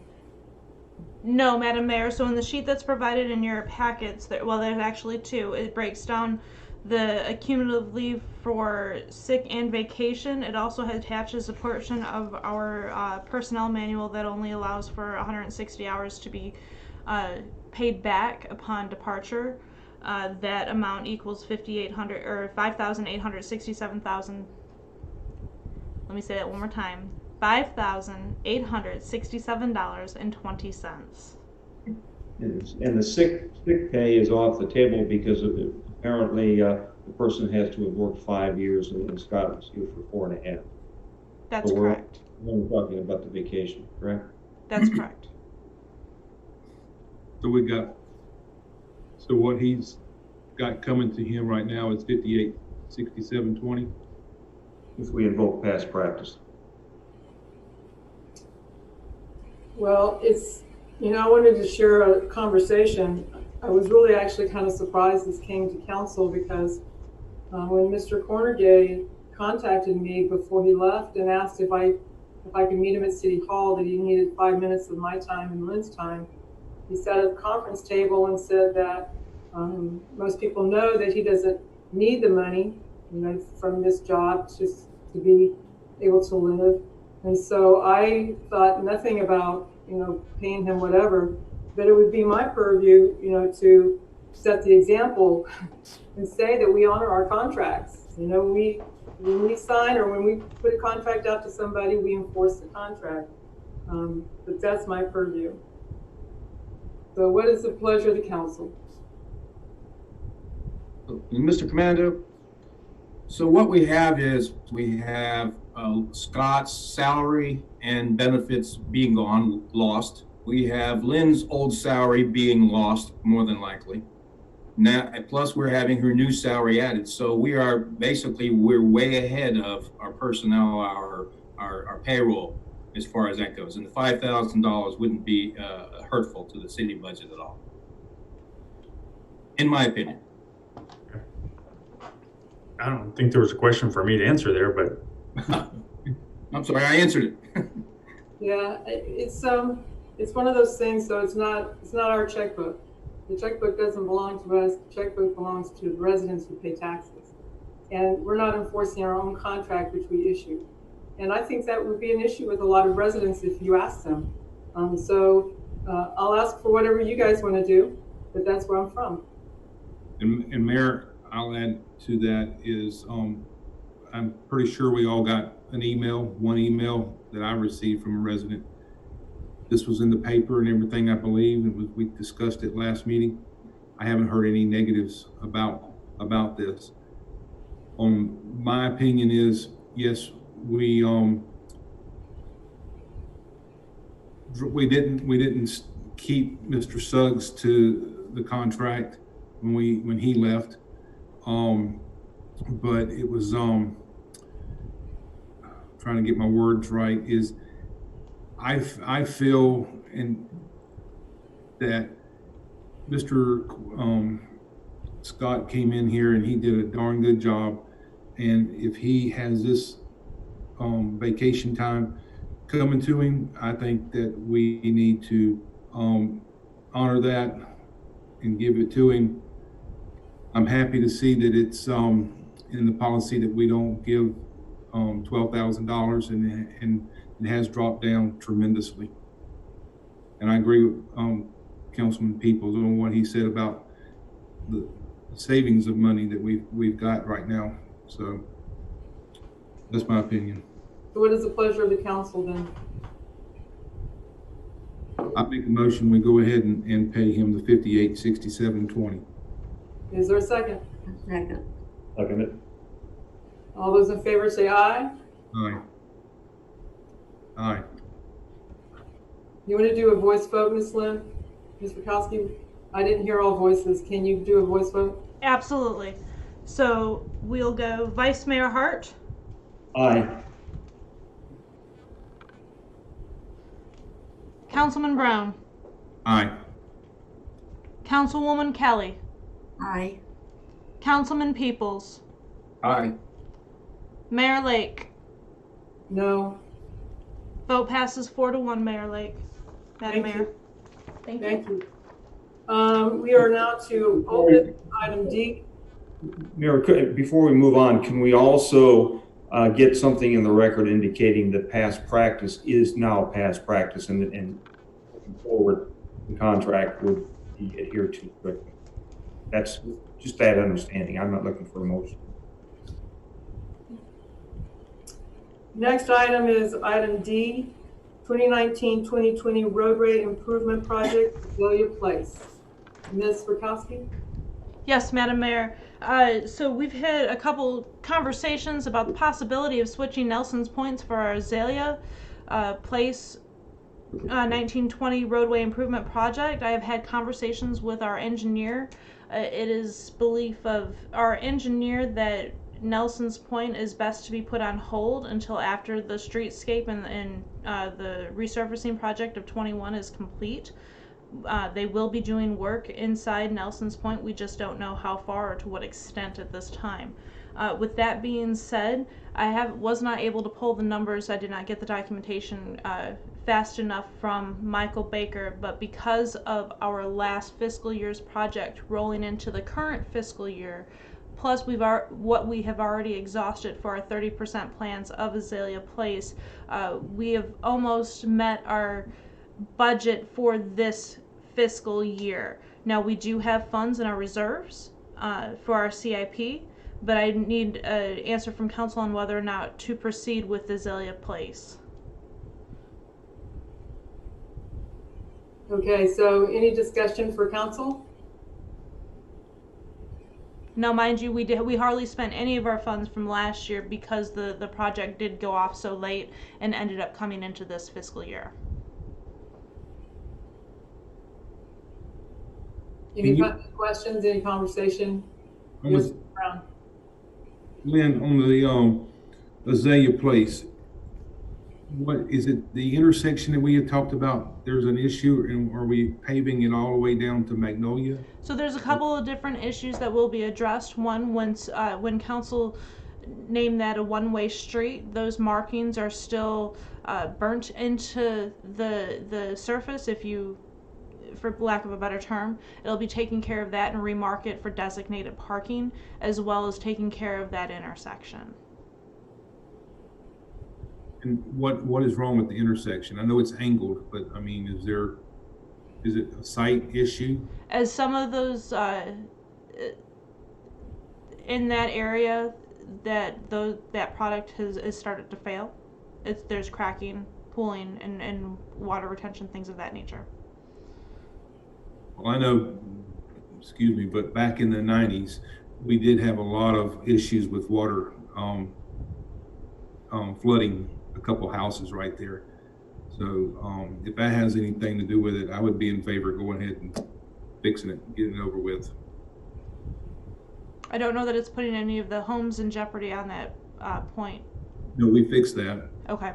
No, Madam Mayor. So in the sheet that's provided in your packets, well, there's actually two. It breaks down the accumulative leave for sick and vacation. It also attaches a portion of our personnel manual that only allows for 160 hours to be paid back upon departure. That amount equals 5,800 or 5,867,000. Let me say that one more time. $5,867.20. And the sick pay is off the table because apparently the person has to have worked 5 years and Scott was here for 4.5. That's correct. We're talking about the vacation, correct? That's correct. So what he's got coming to him right now is $58,67.20. If we invoke past practice. Well, I wanted to share a conversation. I was really actually kind of surprised this came to council because when Mr. Cornegay contacted me before he left and asked if I could meet him at City Hall, that he needed 5 minutes of my time and Lynn's time, he sat at the conference table and said that most people know that he doesn't need the money, from this job just to be able to live. And so I thought nothing about, paying him whatever, but it would be my purview, to set the example and say that we honor our contracts. When we sign or when we put a contract out to somebody, we enforce the contract. But that's my purview. So what is the pleasure of the council? Mr. Commando, so what we have is Scott's salary and benefits being lost. We have Lynn's old salary being lost, more than likely. Now, plus we're having her new salary added. So we're way ahead of our personnel, our payroll as far as that goes. And the $5,000 wouldn't be hurtful to the city budget at all, in my opinion. I don't think there was a question for me to answer there, but I'm sorry, I answered it. Yeah, it's one of those things. So it's not our checkbook. The checkbook doesn't belong to us. The checkbook belongs to the residents who pay taxes, and we're not enforcing our own contract which we issued. And I think that would be an issue with a lot of residents if you ask them. I'll ask for whatever you guys want to do, but that's where I'm from. And Mayor, I'll add to that is, I'm pretty sure we all got one email that I received from a resident. This was in the paper and everything, I believe, and we discussed it last meeting. I haven't heard any negatives about this. My opinion is, yes, we didn't keep Mr. Suggs to the contract when he left, but it was trying to get my words right, is I feel that Mr. Scott came in here and he did a darn good job, and if he has this vacation time coming to him, I think that we need to honor that and give it to him. I'm happy to see that it's in the policy that we don't give $12,000, and it has dropped down tremendously. And I agree with Councilman Peoples on what he said about the savings of money that we've got right now. So that's my opinion. So what is the pleasure of the council then? I make a motion, we go ahead and pay him the $58.67.20. Is there a second? Second. Second it. All those in favor say aye. Aye. Aye. You want to do a voice vote, Ms. Lynn? Ms. Rakowski? I didn't hear all voices. Can you do a voice vote? Absolutely. So we'll go Vice Mayor Hart. Aye. Councilman Brown. Aye. Councilwoman Kelly. Aye. Councilman Peoples. Aye. Mayor Lake. No. Vote passes 4-1, Mayor Lake. Madam Mayor. Thank you. We are now to open item D. Mayor, before we move on, can we also get something in the record indicating that past practice is now past practice, and looking forward, the contract would be adhered to quickly? That's just that understanding. I'm not looking for a motion. Next item is item D, 2019-2020 roadway improvement project, Azalea Place. Ms. Rakowski? Yes, Madam Mayor. So we've had a couple conversations about the possibility of switching Nelson's Points for our Azalea Place 1920 roadway improvement project. I have had conversations with our engineer. It is belief of our engineer that Nelson's Point is best to be put on hold until after the streetscape and the resurfacing project of 21 is complete. They will be doing work inside Nelson's Point. We just don't know how far or to what extent at this time. With that being said, I was not able to pull the numbers. I did not get the documentation fast enough from Michael Baker, but because of our last fiscal year's project rolling into the current fiscal year, plus what we have already exhausted for our 30% plans of Azalea Place, we have almost met our budget for this fiscal year. Now we do have funds in our reserves for our CIP, but I need an answer from council on whether or not to proceed with Azalea Place. Okay, so any discussion for council? Now, mind you, we hardly spent any of our funds from last year because the project did go off so late and ended up coming into this fiscal year. Any questions, any conversation? Yes, Brown. Lynn, on the Azalea Place, what is it, the intersection that we had talked about, there's an issue, and are we paving it all the way down to Magnolia? So there's a couple of different issues that will be addressed. One, when council named that a one-way street, those markings are still burnt into the surface, for lack of a better term. It'll be taking care of that and remark it for designated parking, as well as taking care of that intersection. And what is wrong with the intersection? I know it's angled, but I mean, is it a site issue? As some of those in that area that product has started to fail. There's cracking, pooling, and water retention, things of that nature. Well, I know, excuse me, but back in the 90s, we did have a lot of issues with water flooding a couple houses right there. So if that has anything to do with it, I would be in favor of going ahead and fixing it, getting it over with. I don't know that it's putting any of the homes in jeopardy on that point. No, we fixed that. Okay.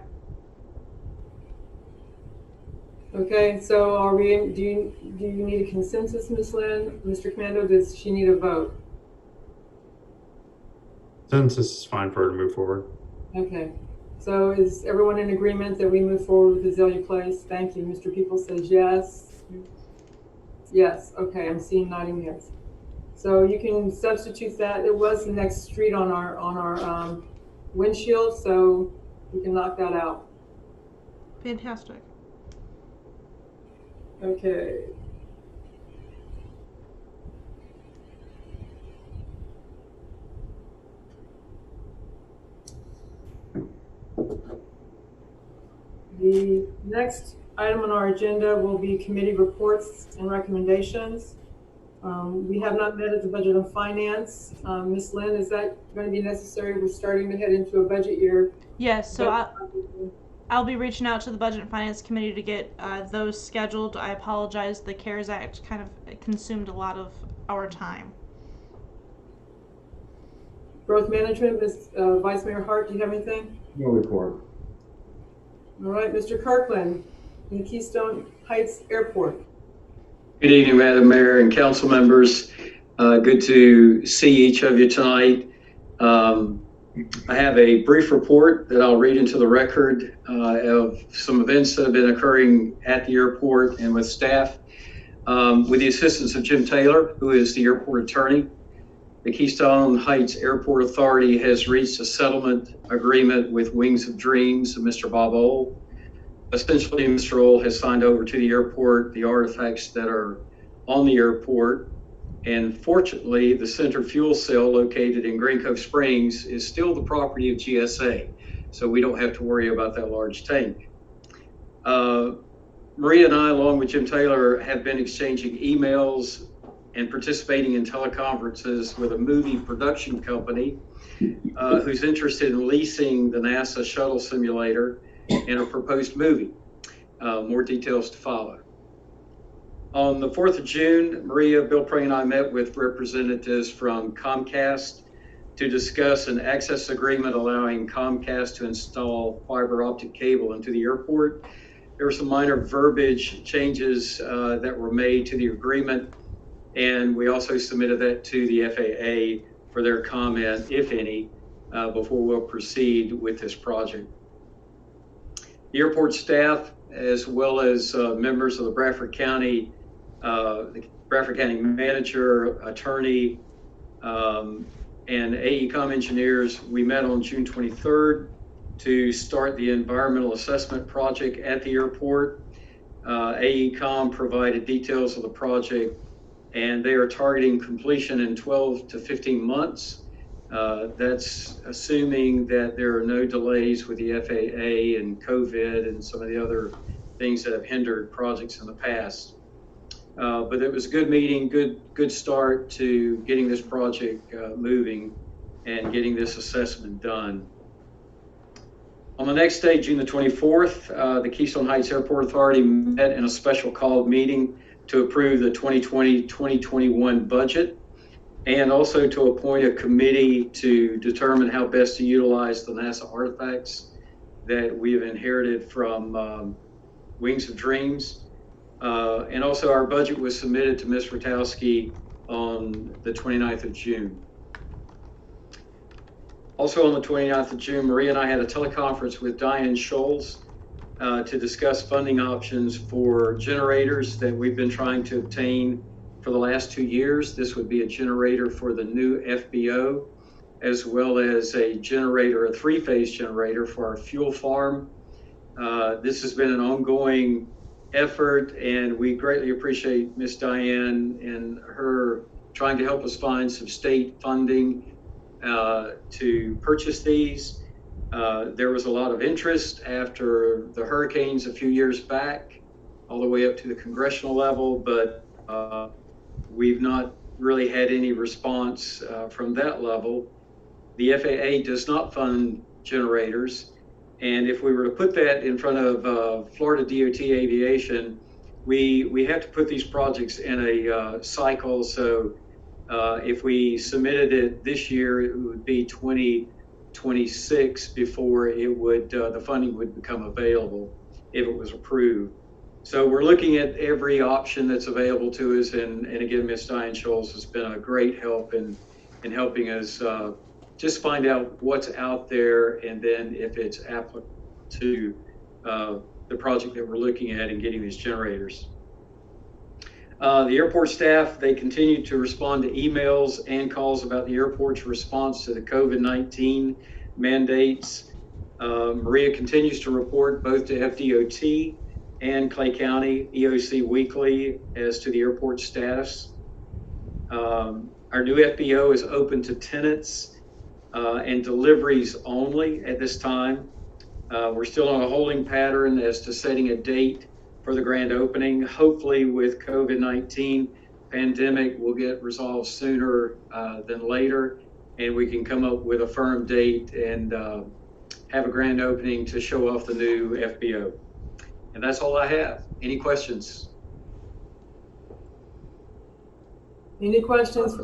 Okay, so are we, do you need a consensus, Ms. Lynn? Mr. Commando, does she need a vote? Consensus is fine for her to move forward. Okay, so is everyone in agreement that we move forward with Azalea Place? Thank you. Mr. People says yes. Yes, okay, I'm seeing nodding heads. So you can substitute that. It was the next street on our windshield, so we can knock that out. Fantastic. Okay. The next item on our agenda will be committee reports and recommendations. We have not met at the Budget and Finance. Ms. Lynn, is that going to be necessary? We're starting to head into a budget year. Yes, so I'll be reaching out to the Budget and Finance Committee to get those scheduled. I apologize, the CARES Act kind of consumed a lot of our time. Growth Management, Vice Mayor Hart, do you have anything? No report. All right, Mr. Kirkland, in the Keystone Heights Airport. Good evening, Madam Mayor and council members. Good to see each of you tonight. I have a brief report that I'll read into the record of some events that have been occurring at the airport and with staff. With the assistance of Jim Taylor, who is the airport attorney, the Keystone Heights Airport Authority has reached a settlement agreement with Wings of Dreams of Mr. Bob Ohl. Essentially, Mr. Ohl has signed over to the airport the artifacts that are on the airport. And fortunately, the center fuel cell located in Green Cove Springs is still the property of GSA. So we don't have to worry about that large tank. Maria and I, along with Jim Taylor, have been exchanging emails and participating in teleconferences with a movie production company who's interested in leasing the NASA shuttle simulator in a proposed movie. More details to follow. On the 4th of June, Maria, Bill Prey, and I met with representatives from Comcast to discuss an access agreement allowing Comcast to install fiber optic cable into the airport. There were some minor verbiage changes that were made to the agreement, and we also submitted that to the FAA for their comment, if any, before we'll proceed with this project. The airport staff, as well as members of the Bradford County manager, attorney, and AECOM engineers, we met on June 23rd to start the environmental assessment project at the airport. AECOM provided details of the project, and they are targeting completion in 12 to 15 months. That's assuming that there are no delays with the FAA and COVID and some of the other things that have hindered projects in the past. But it was a good meeting, good start to getting this project moving and getting this assessment done. On the next day, June the 24th, the Keystone Heights Airport Authority met in a special called meeting to approve the 2020-2021 budget, and also to appoint a committee to determine how best to utilize the NASA artifacts that we have inherited from Wings of Dreams. And also our budget was submitted to Ms. Rotowski on the 29th of June. Also on the 29th of June, Maria and I had a teleconference with Diane Scholes to discuss funding options for generators that we've been trying to obtain for the last 2 years. This would be a generator for the new FBO, as well as a generator, a 3-phase generator for our fuel farm. This has been an ongoing effort, and we greatly appreciate Ms. Diane and her trying to help us find some state funding to purchase these. There was a lot of interest after the hurricanes a few years back, all the way up to the congressional level, but we've not really had any response from that level. The FAA does not fund generators, and if we were to put that in front of Florida DOT Aviation, we have to put these projects in a cycle. So if we submitted it this year, it would be 2026 before it would the funding would become available if it was approved. So we're looking at every option that's available to us, and again, Ms. Diane Scholes has been a great help in helping us just find out what's out there, and then if it's applicable to the project that we're looking at and getting these generators. The airport staff, they continue to respond to emails and calls about the airport's response to the COVID-19 mandates. Maria continues to report both to FDOT and Clay County EOC weekly as to the airport status. Our new FBO is open to tenants and deliveries only at this time. We're still on a holding pattern as to setting a date for the grand opening. Hopefully with COVID-19 pandemic will get resolved sooner than later, and we can come up with a firm date and have a grand opening to show off the new FBO. And that's all I have. Any questions? Any questions?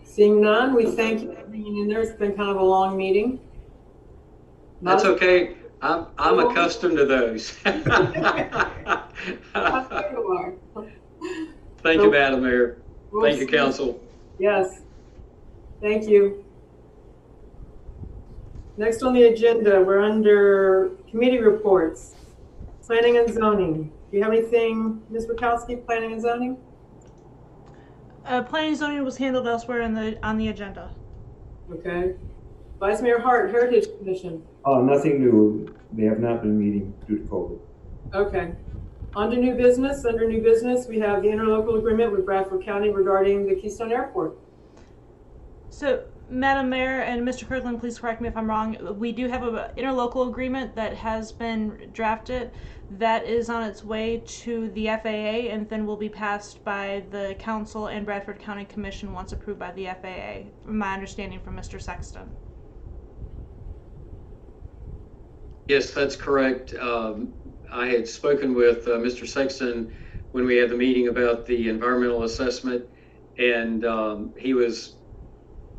Seeing none, we thank you for hanging in there. It's been kind of a long meeting. That's okay. I'm accustomed to those. Thank you, Madam Mayor. Thank you, Council. Yes. Thank you. Next on the agenda, we're under committee reports. Planning and zoning. Do you have anything, Ms. Rakowski, planning and zoning? Planning and zoning was handled elsewhere on the agenda. Okay. Vice Mayor Hart, Heritage Commission. Nothing new. They have not been meeting due to COVID. Okay. On to new business. Under new business, we have the interlocal agreement with Bradford County regarding the Keystone Airport. So, Madam Mayor and Mr. Kirkland, please correct me if I'm wrong. We do have an interlocal agreement that has been drafted that is on its way to the FAA and then will be passed by the Council and Bradford County Commission once approved by the FAA, from my understanding from Mr. Sexton. Yes, that's correct. I had spoken with Mr. Sexton when we had the meeting about the environmental assessment, and he was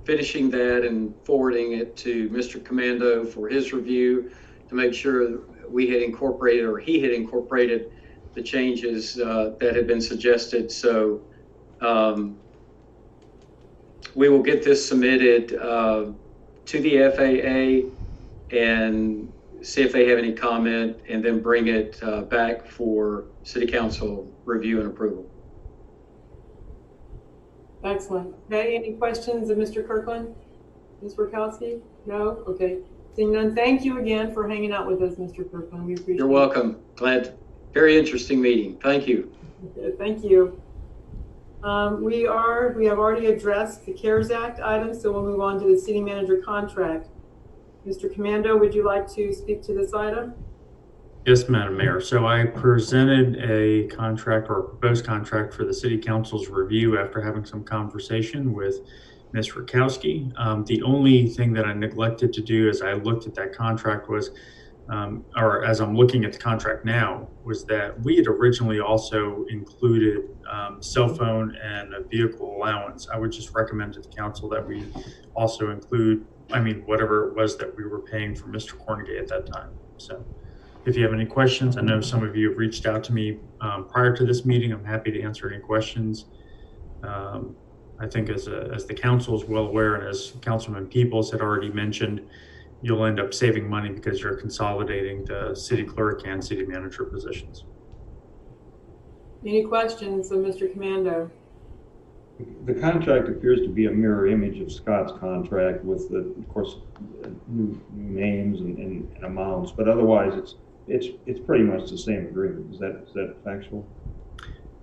finishing that and forwarding it to Mr. Commando for his review to make sure we had incorporated, or he had incorporated, the changes that had been suggested. So we will get this submitted to the FAA and see if they have any comment, and then bring it back for City Council review and approval. Excellent. Okay, any questions of Mr. Kirkland? Ms. Rakowski? No? Okay. Seeing none, thank you again for hanging out with us, Mr. Kirkland. We appreciate it. You're welcome. Glad. Very interesting meeting. Thank you. Okay, thank you. We have already addressed the CARES Act items, so we'll move on to the city manager contract. Mr. Commando, would you like to speak to this item? Yes, Madam Mayor. So I presented a contract, or a proposed contract, for the City Council's review after having some conversation with Ms. Rakowski. The only thing that I neglected to do as I looked at that contract was, or as I'm looking at the contract now, was that we had originally also included cell phone and a vehicle allowance. I would just recommend to the council that we also include, whatever it was that we were paying for Mr. Cornegay at that time. So if you have any questions, I know some of you have reached out to me prior to this meeting. I'm happy to answer any questions. I think as the council is well aware, and as Councilman Peoples had already mentioned, you'll end up saving money because you're consolidating the city clerk and city manager positions. Any questions of Mr. Commando? The contract appears to be a mirror image of Scott's contract with the, of course, new names and amounts, but otherwise it's pretty much the same agreement. Is that factual?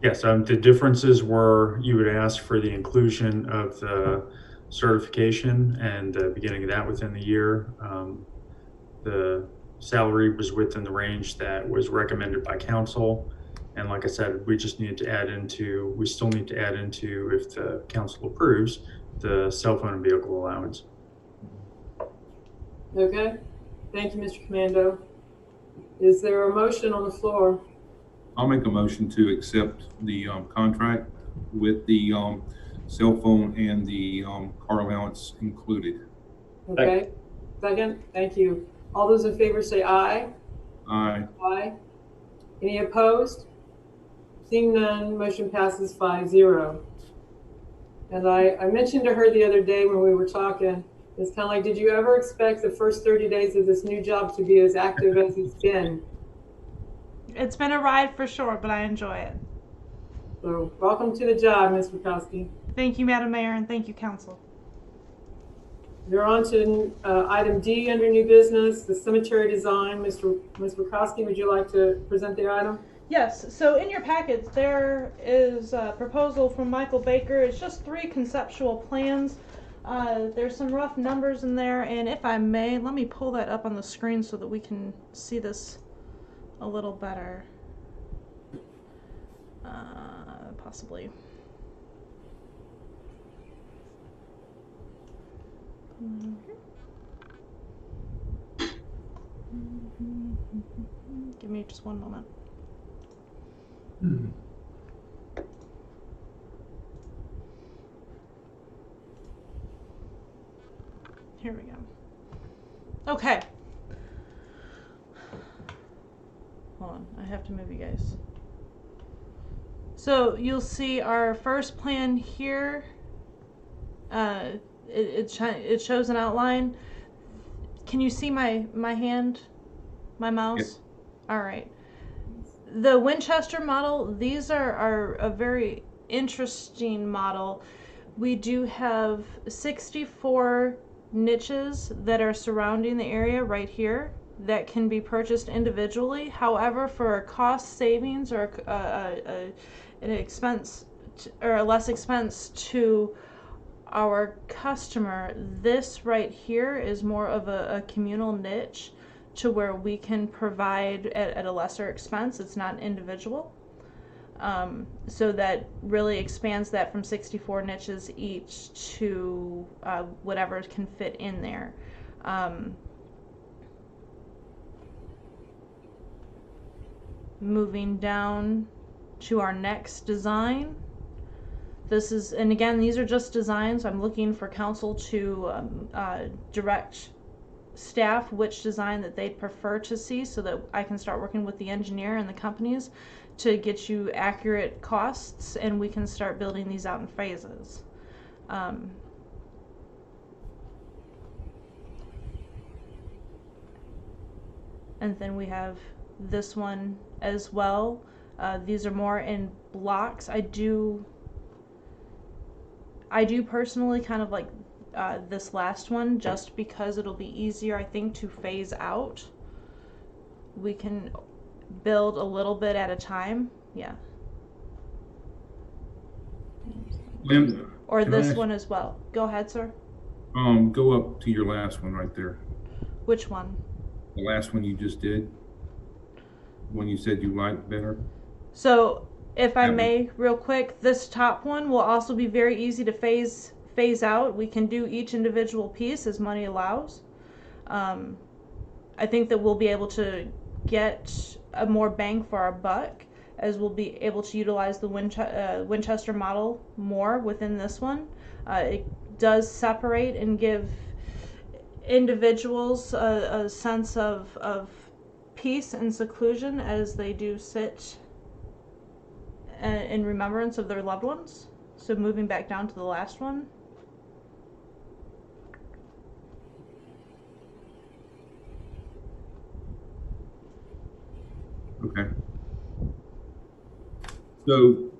Yes, the differences were you would ask for the inclusion of the certification and beginning of that within the year. The salary was within the range that was recommended by council. And like I said, we still need to add into, if the council approves, the cell phone and vehicle allowance. Okay, thank you, Mr. Commando. Is there a motion on the floor? I'll make a motion to accept the contract with the cell phone and the car allowance included. Okay, second, thank you. All those in favor say aye. Aye. Aye. Any opposed? Seeing none, motion passes 5-0. And I mentioned to her the other day when we were talking, it's kind of like, did you ever expect the first 30 days of this new job to be as active as it's been? It's been a ride for sure, but I enjoy it. So welcome to the job, Ms. Wachowski. Thank you, Madam Mayor, and thank you, Council. We're on to item D under new business, the cemetery design. Ms. Wachowski, would you like to present the item? Yes, so in your packets there is a proposal from Michael Baker. It's just 3 conceptual plans. There's some rough numbers in there, and if I may, let me pull that up on the screen so that we can see this a little better. Possibly. Give me just one moment. Here we go. Okay. Hold on, I have to move you guys. So you'll see our first plan here. It shows an outline. Can you see my hand, my mouse? Yes. All right. The Winchester model, these are a very interesting model. We do have 64 niches that are surrounding the area right here that can be purchased individually. However, for a cost savings or an expense or a less expense to our customer, this right here is more of a communal niche to where we can provide at a lesser expense. It's not individual. So that really expands that from 64 niches each to whatever can fit in there. Moving down to our next design. This is, and again, these are just designs. I'm looking for council to direct staff which design that they'd prefer to see so that I can start working with the engineer and the companies to get you accurate costs, and we can start building these out in phases. And then we have this one as well. These are more in blocks. I do personally kind of like this last one just because it'll be easier, I think, to phase out. We can build a little bit at a time. Yeah. Lynn, or this one as well. Go ahead, sir. Go up to your last one right there. Which one? The last one you just did. One you said you liked better. So if I may, real quick, this top one will also be very easy to phase out. We can do each individual piece as money allows. I think that we'll be able to get a more bang for our buck as we'll be able to utilize the Winchester model more within this one. It does separate and give individuals a sense of peace and seclusion as they do sit in remembrance of their loved ones. So moving back down to the last one. Okay. So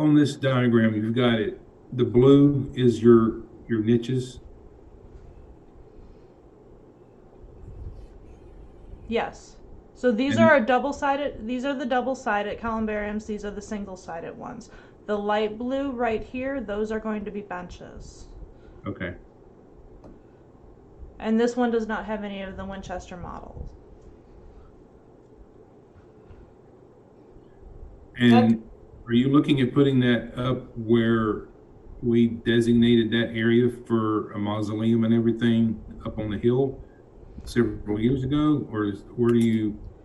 on this diagram, you've got it, the blue is your niches. Yes. So these And- are a double-sided, these are the double-sided columbariums, these are the single-sided ones. The light blue right here, those are going to be benches. Okay. And this one does not have any of the Winchester models. And are you looking at putting that up where we designated that area for a mausoleum and everything up on the hill several years ago? Or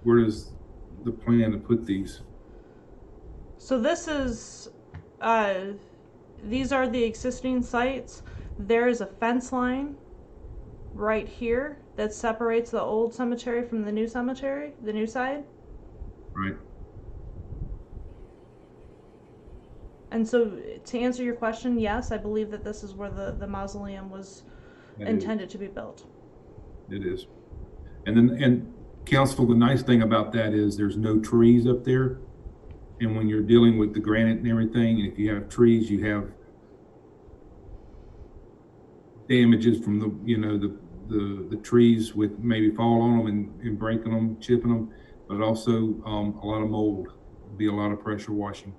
where does the plan to put these? So this is, these are the existing sites. There is a fence line right here that separates the old cemetery from the new cemetery, the new side. Right. And so to answer your question, yes, I believe that this is where the mausoleum was intended to be built. It is. And council, the nice thing about that is there's no trees up there. And when you're dealing with the granite and everything, if you have trees, you have damages from the trees with maybe fall on them and breaking them, chipping them, but also a lot of mold, be a lot of pressure washing.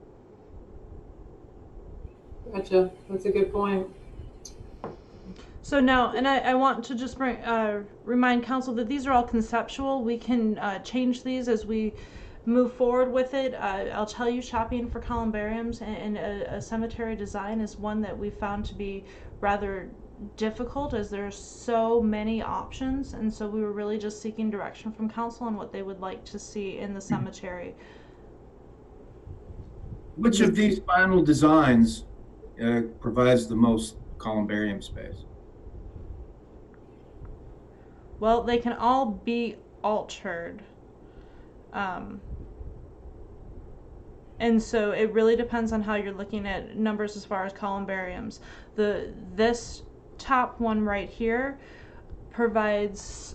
Gotcha. That's a good point. So now, and I want to just remind council that these are all conceptual. We can change these as we move forward with it. I'll tell you, shopping for columbariums and a cemetery design is one that we found to be rather difficult, as there's so many options, and so we were really just seeking direction from council on what they would like to see in the cemetery. Which of these final designs provides the most columbarium space? Well, they can all be altered. And so it really depends on how you're looking at numbers as far as columbariums. This top one right here provides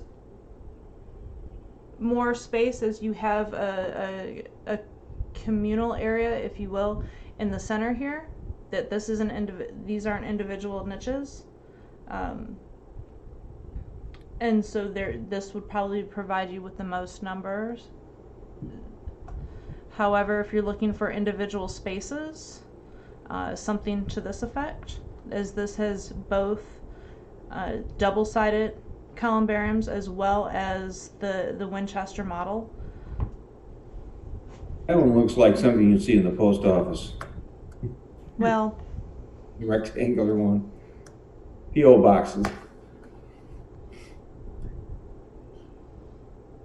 more space, as you have a communal area, if you will, in the center here. That this is these aren't individual niches. And so this would probably provide you with the most numbers. However, if you're looking for individual spaces, something to this effect, as this has both double-sided columbariums as well as the Winchester model. That one looks like something you see in the post office. Well, The rectangular one. P.O. boxes.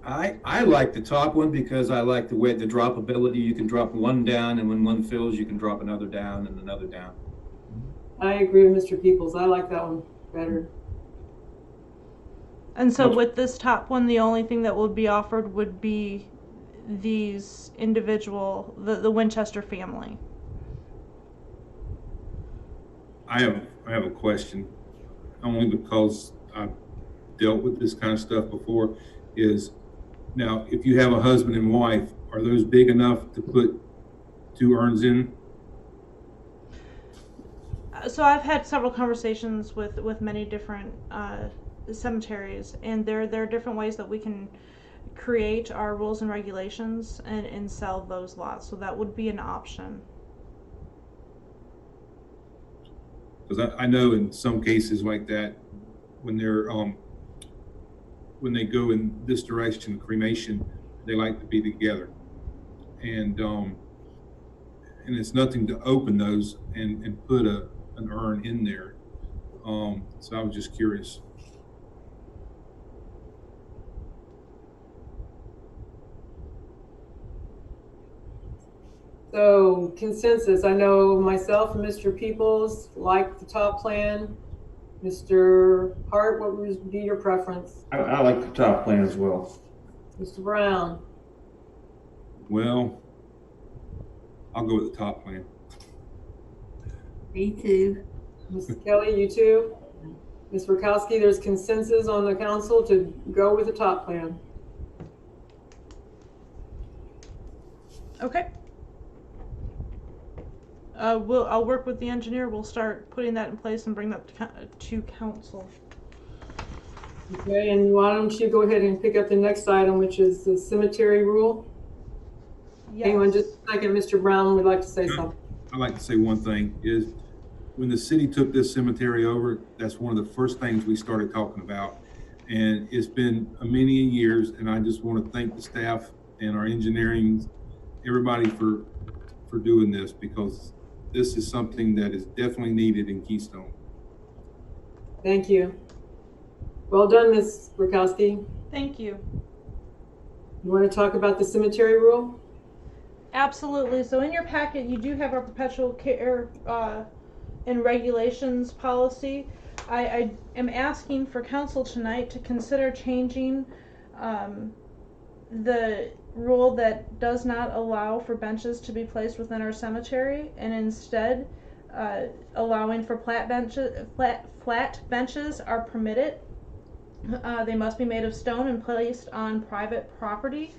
I like the top one because I like the way the droppability. You can drop one down, and when one fills, you can drop another down and another down. I agree with Mr. Peoples. I like that one better. And so with this top one, the only thing that would be offered would be these individual, the Winchester family. I have a question, only because I've dealt with this kind of stuff before. Is now, if you have a husband and wife, are those big enough to put 2 urns in? So I've had several conversations with many different cemeteries, and there are different ways that we can create our rules and regulations and sell those lots. So that would be an option. Because I know in some cases like that, when they're when they go in this direction, cremation, they like to be together, and it's nothing to open those and put an urn in there. So I was just curious. So consensus, I know myself and Mr. Peoples like the top plan. Mr. Hart, what would be your preference? I like the top plan as well. Mr. Brown? Well, I'll go with the top plan. Me too. Mrs. Kelly, you too? Ms. Rakowski, there's consensus on the council to go with the top plan. Okay. I'll work with the engineer. We'll start putting that in place and bring that to council. Okay, and why don't you go ahead and pick up the next item, which is the cemetery rule? Yes. Anyone, just a second, Mr. Brown would like to say something. I'd like to say one thing is when the city took this cemetery over, that's one of the first things we started talking about. And it's been many years, and I just want to thank the staff and our engineering, everybody for doing this, because this is something that is definitely needed in Keystone. Thank you. Well done, Ms. Rakowski. Thank you. You want to talk about the cemetery rule? Absolutely. So in your packet, you do have our perpetual care and regulations policy. I am asking for council tonight to consider changing the rule that does not allow for benches to be placed within our cemetery, and instead allowing for flat benches are permitted. They must be made of stone and placed on private property.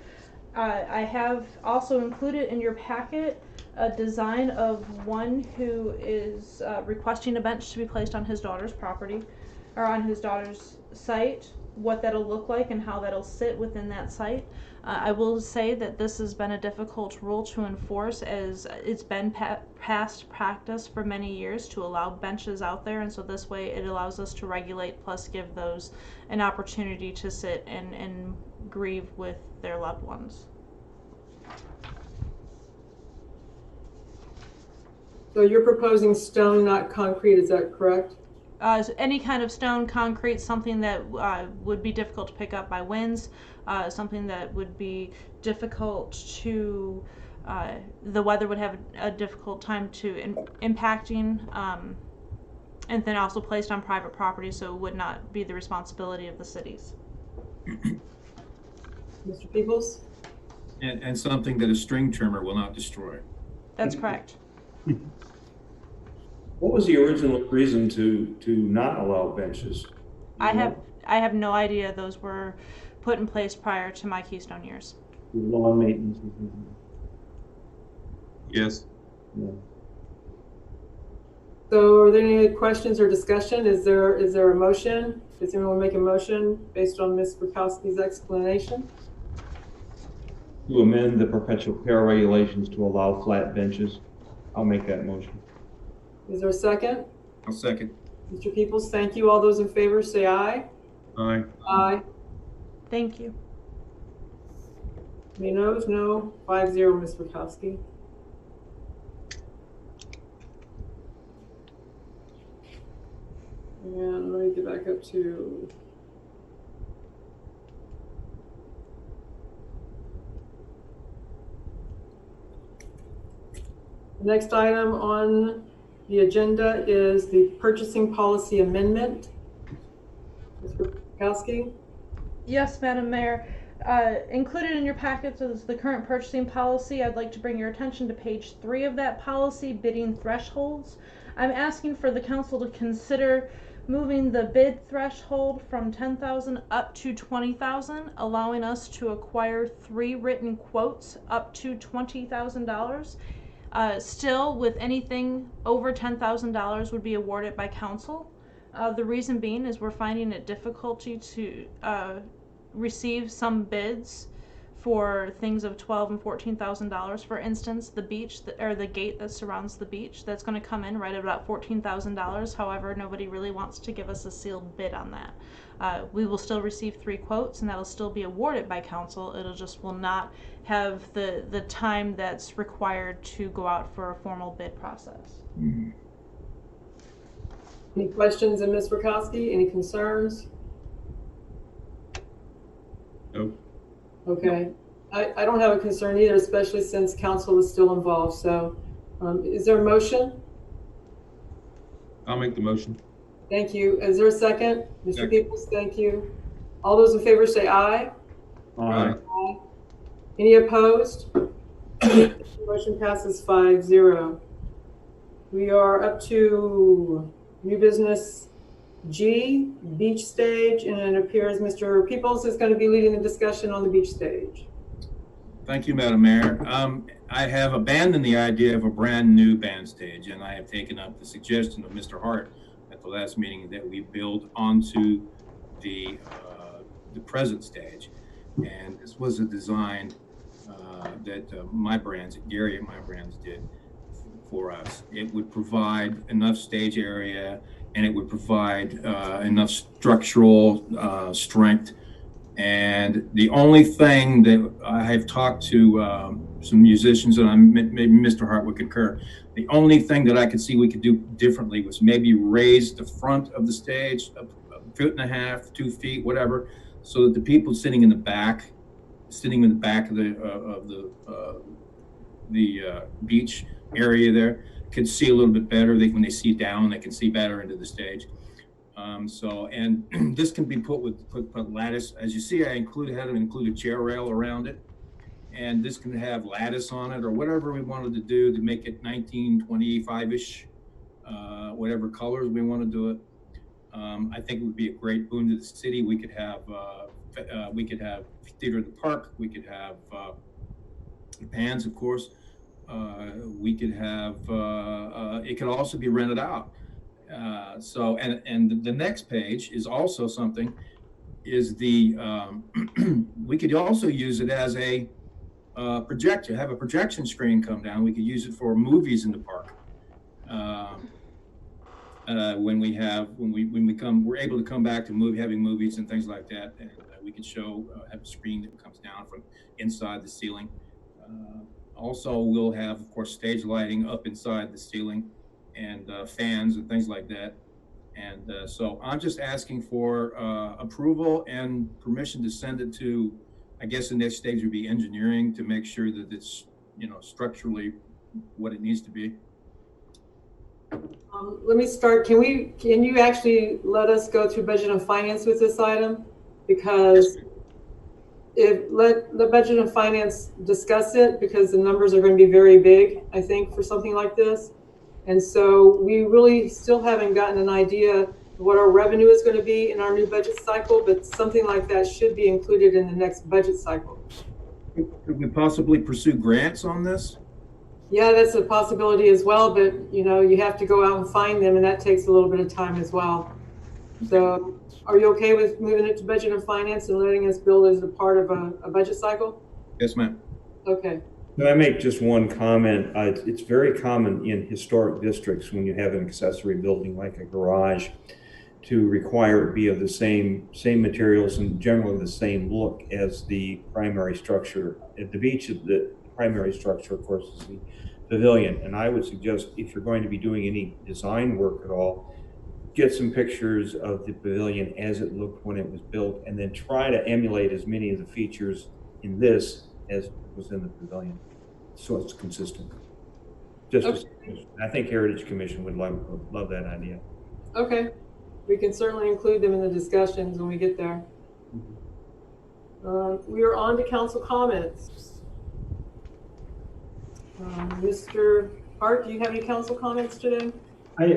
I have also included in your packet a design of one who is requesting a bench to be placed on his daughter's property, or on his daughter's site, what that'll look like and how that'll sit within that site. I will say that this has been a difficult rule to enforce, as it's been past practice for many years to allow benches out there, and so this way it allows us to regulate plus give those an opportunity to sit and grieve with their loved ones. So you're proposing stone, not concrete, is that correct? Any kind of stone, concrete, something that would be difficult to pick up by winds, something that would be difficult to, the weather would have a difficult time to impacting, and then also placed on private property, so it would not be the responsibility of the cities. Mr. Peoples? And something that a string trimmer will not destroy. That's correct. What was the original reason to not allow benches? I have no idea. Those were put in place prior to my Keystone years. Lawn maintenance. Yes. Yeah. So are there any questions or discussion? Is there a motion? Does anyone make a motion based on Ms. Rakowski's explanation? To amend the perpetual care regulations to allow flat benches. I'll make that motion. Is there a second? I'll second. Mr. Peoples, thank you. All those in favor say aye. Aye. Aye. Thank you. Any noes? No. 5-0, Ms. Rakowski. And let me get back up to the next item on the agenda is the purchasing policy amendment. Ms. Rakowski? Yes, Madam Mayor. Included in your packets is the current purchasing policy. I'd like to bring your attention to page 3 of that policy, bidding thresholds. I'm asking for the council to consider moving the bid threshold from $10,000 up to $20,000, allowing us to acquire 3 written quotes up to $20,000. Still, with anything over $10,000 would be awarded by council. The reason being is we're finding it difficulty to receive some bids for things of $12,000 and $14,000. For instance, the beach or the gate that surrounds the beach, that's going to come in right at about $14,000. However, nobody really wants to give us a sealed bid on that. We will still receive 3 quotes, and that'll still be awarded by council. It'll just will not have the time that's required to go out for a formal bid process. Any questions of Ms. Rakowski? Any concerns? No. Okay. I don't have a concern either, especially since council is still involved. So is there a motion? I'll make the motion. Thank you. Is there a second? Mr. Peoples, thank you. All those in favor say aye. Aye. Aye. Any opposed? Motion passes 5-0. We are up to new business G, beach stage, and it appears Mr. Peoples is going to be leading the discussion on the beach stage. Thank you, Madam Mayor. I have abandoned the idea of a brand new band stage, and I have taken up the suggestion of Mr. Hart at the last meeting that we build onto the present stage. And this was a design that Gary at My Brands did for us. It would provide enough stage area, and it would provide enough structural strength. And the only thing that I have talked to some musicians, and maybe Mr. Hart would concur, the only thing that I could see we could do differently was maybe raise the front of the stage a foot and a half, 2 feet, whatever, so that the people sitting in the back of the beach area there could see a little bit better. When they see down, they can see better into the stage. And this can be put lattice. As you see, I had them include a chair rail around it. And this can have lattice on it or whatever we wanted to do to make it 1925-ish, whatever colors we want to do it. I think it would be a great boon to the city. We could have Theater in the Park. We could have bands, of course. We could have, it could also be rented out. And the next page is also something, is the, we could also use it as a projector, have a projection screen come down. We could use it for movies in the park. When we're able to come back to having movies and things like that, and we could have a screen that comes down from inside the ceiling. Also, we'll have, of course, stage lighting up inside the ceiling, and fans and things like that. And so I'm just asking for approval and permission to send it to, I guess the next stage would be engineering, to make sure that it's, structurally what it needs to be. Let me start. Can you actually let us go through budget and finance with this item? Because let the budget and finance discuss it, because the numbers are going to be very big, I think, for something like this. And so we really still haven't gotten an idea of what our revenue is going to be in our new budget cycle, but something like that should be included in the next budget cycle. Could we possibly pursue grants on this? Yeah, that's a possibility as well, but you have to go out and find them, and that takes a little bit of time as well. So are you okay with moving it to budget and finance and letting us build as a part of a budget cycle? Yes, ma'am. Okay. Can I make just one comment? It's very common in historic districts, when you have an accessory building like a garage, to require it be of the same materials and generally the same look as the primary structure. At the beach, the primary structure, of course, is the pavilion. And I would suggest, if you're going to be doing any design work at all, get some pictures of the pavilion as it looked when it was built, and then try to emulate as many of the features in this as was in the pavilion, so it's consistent. I think Heritage Commission would love that idea. Okay, we can certainly include them in the discussions when we get there. We are on to council comments. Mr. Hart, do you have any council comments today?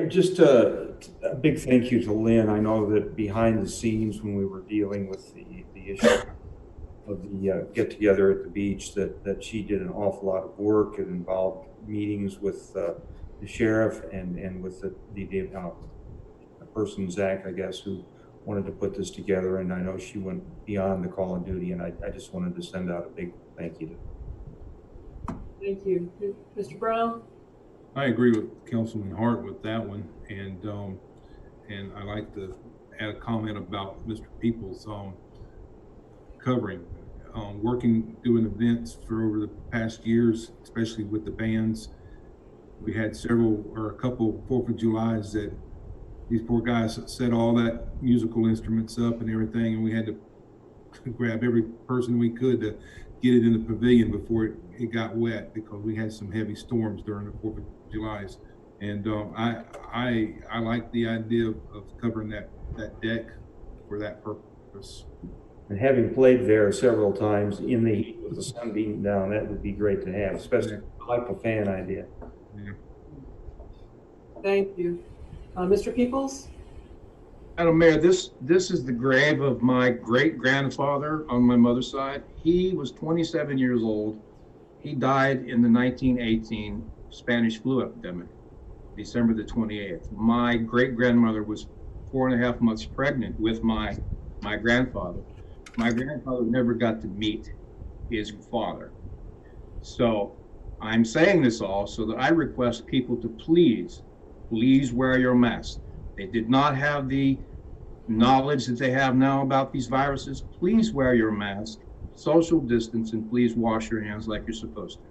Just a big thank you to Lynn. I know that behind the scenes, when we were dealing with the issue of the get together at the beach, that she did an awful lot of work. It involved meetings with the sheriff and with the person, Zach, I guess, who wanted to put this together. And I know she went beyond the call of duty, and I just wanted to send out a big thank you to her. Thank you. Mr. Brown? I agree with Councilman Hart with that one, and I like to add a comment about Mr. Peoples covering, doing events for over the past years, especially with the bands. We had a couple 4th of Julys that these poor guys set all that musical instruments up and everything, and we had to grab every person we could to get it in the pavilion before it got wet, because we had some heavy storms during the 4th of Julys. And I like the idea of covering that deck for that purpose. And having played there several times in the heat with the sun beating down, that would be great to have, especially like a fan idea. Yeah. Thank you. Mr. Peoples? Madam Mayor, this is the grave of my great-grandfather on my mother's side. He was 27 years old. He died in the 1918 Spanish flu epidemic, December the 28th. My great-grandmother was 4.5 months pregnant with my grandfather. My grandfather never got to meet his father. So I'm saying this all so that I request people to please wear your mask. They did not have the knowledge that they have now about these viruses. Please wear your mask, social distance, and please wash your hands like you're supposed to.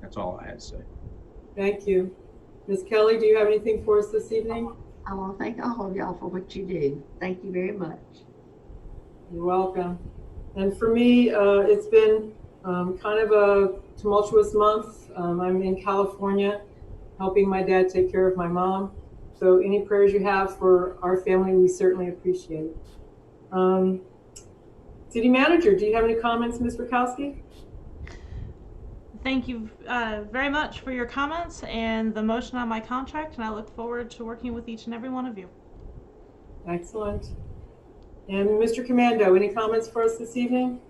That's all I had to say. Thank you. Ms. Kelly, do you have anything for us this evening? I want to thank all of y'all for what you do. Thank you very much. You're welcome. And for me, it's been kind of a tumultuous month. I'm in California helping my dad take care of my mom. So any prayers you have for our family, we certainly appreciate. City Manager, do you have any comments, Ms. Rakowski? Thank you very much for your comments and the motion on my contract, and I look forward to working with each and every one of you. Excellent. And Mr. Commando, any comments for us this evening?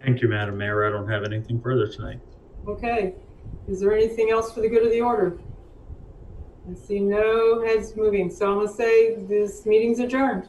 Thank you, Madam Mayor. I don't have anything further tonight. Okay. Is there anything else for the good of the order? I see no heads moving, so I'm going to say this meeting's adjourned.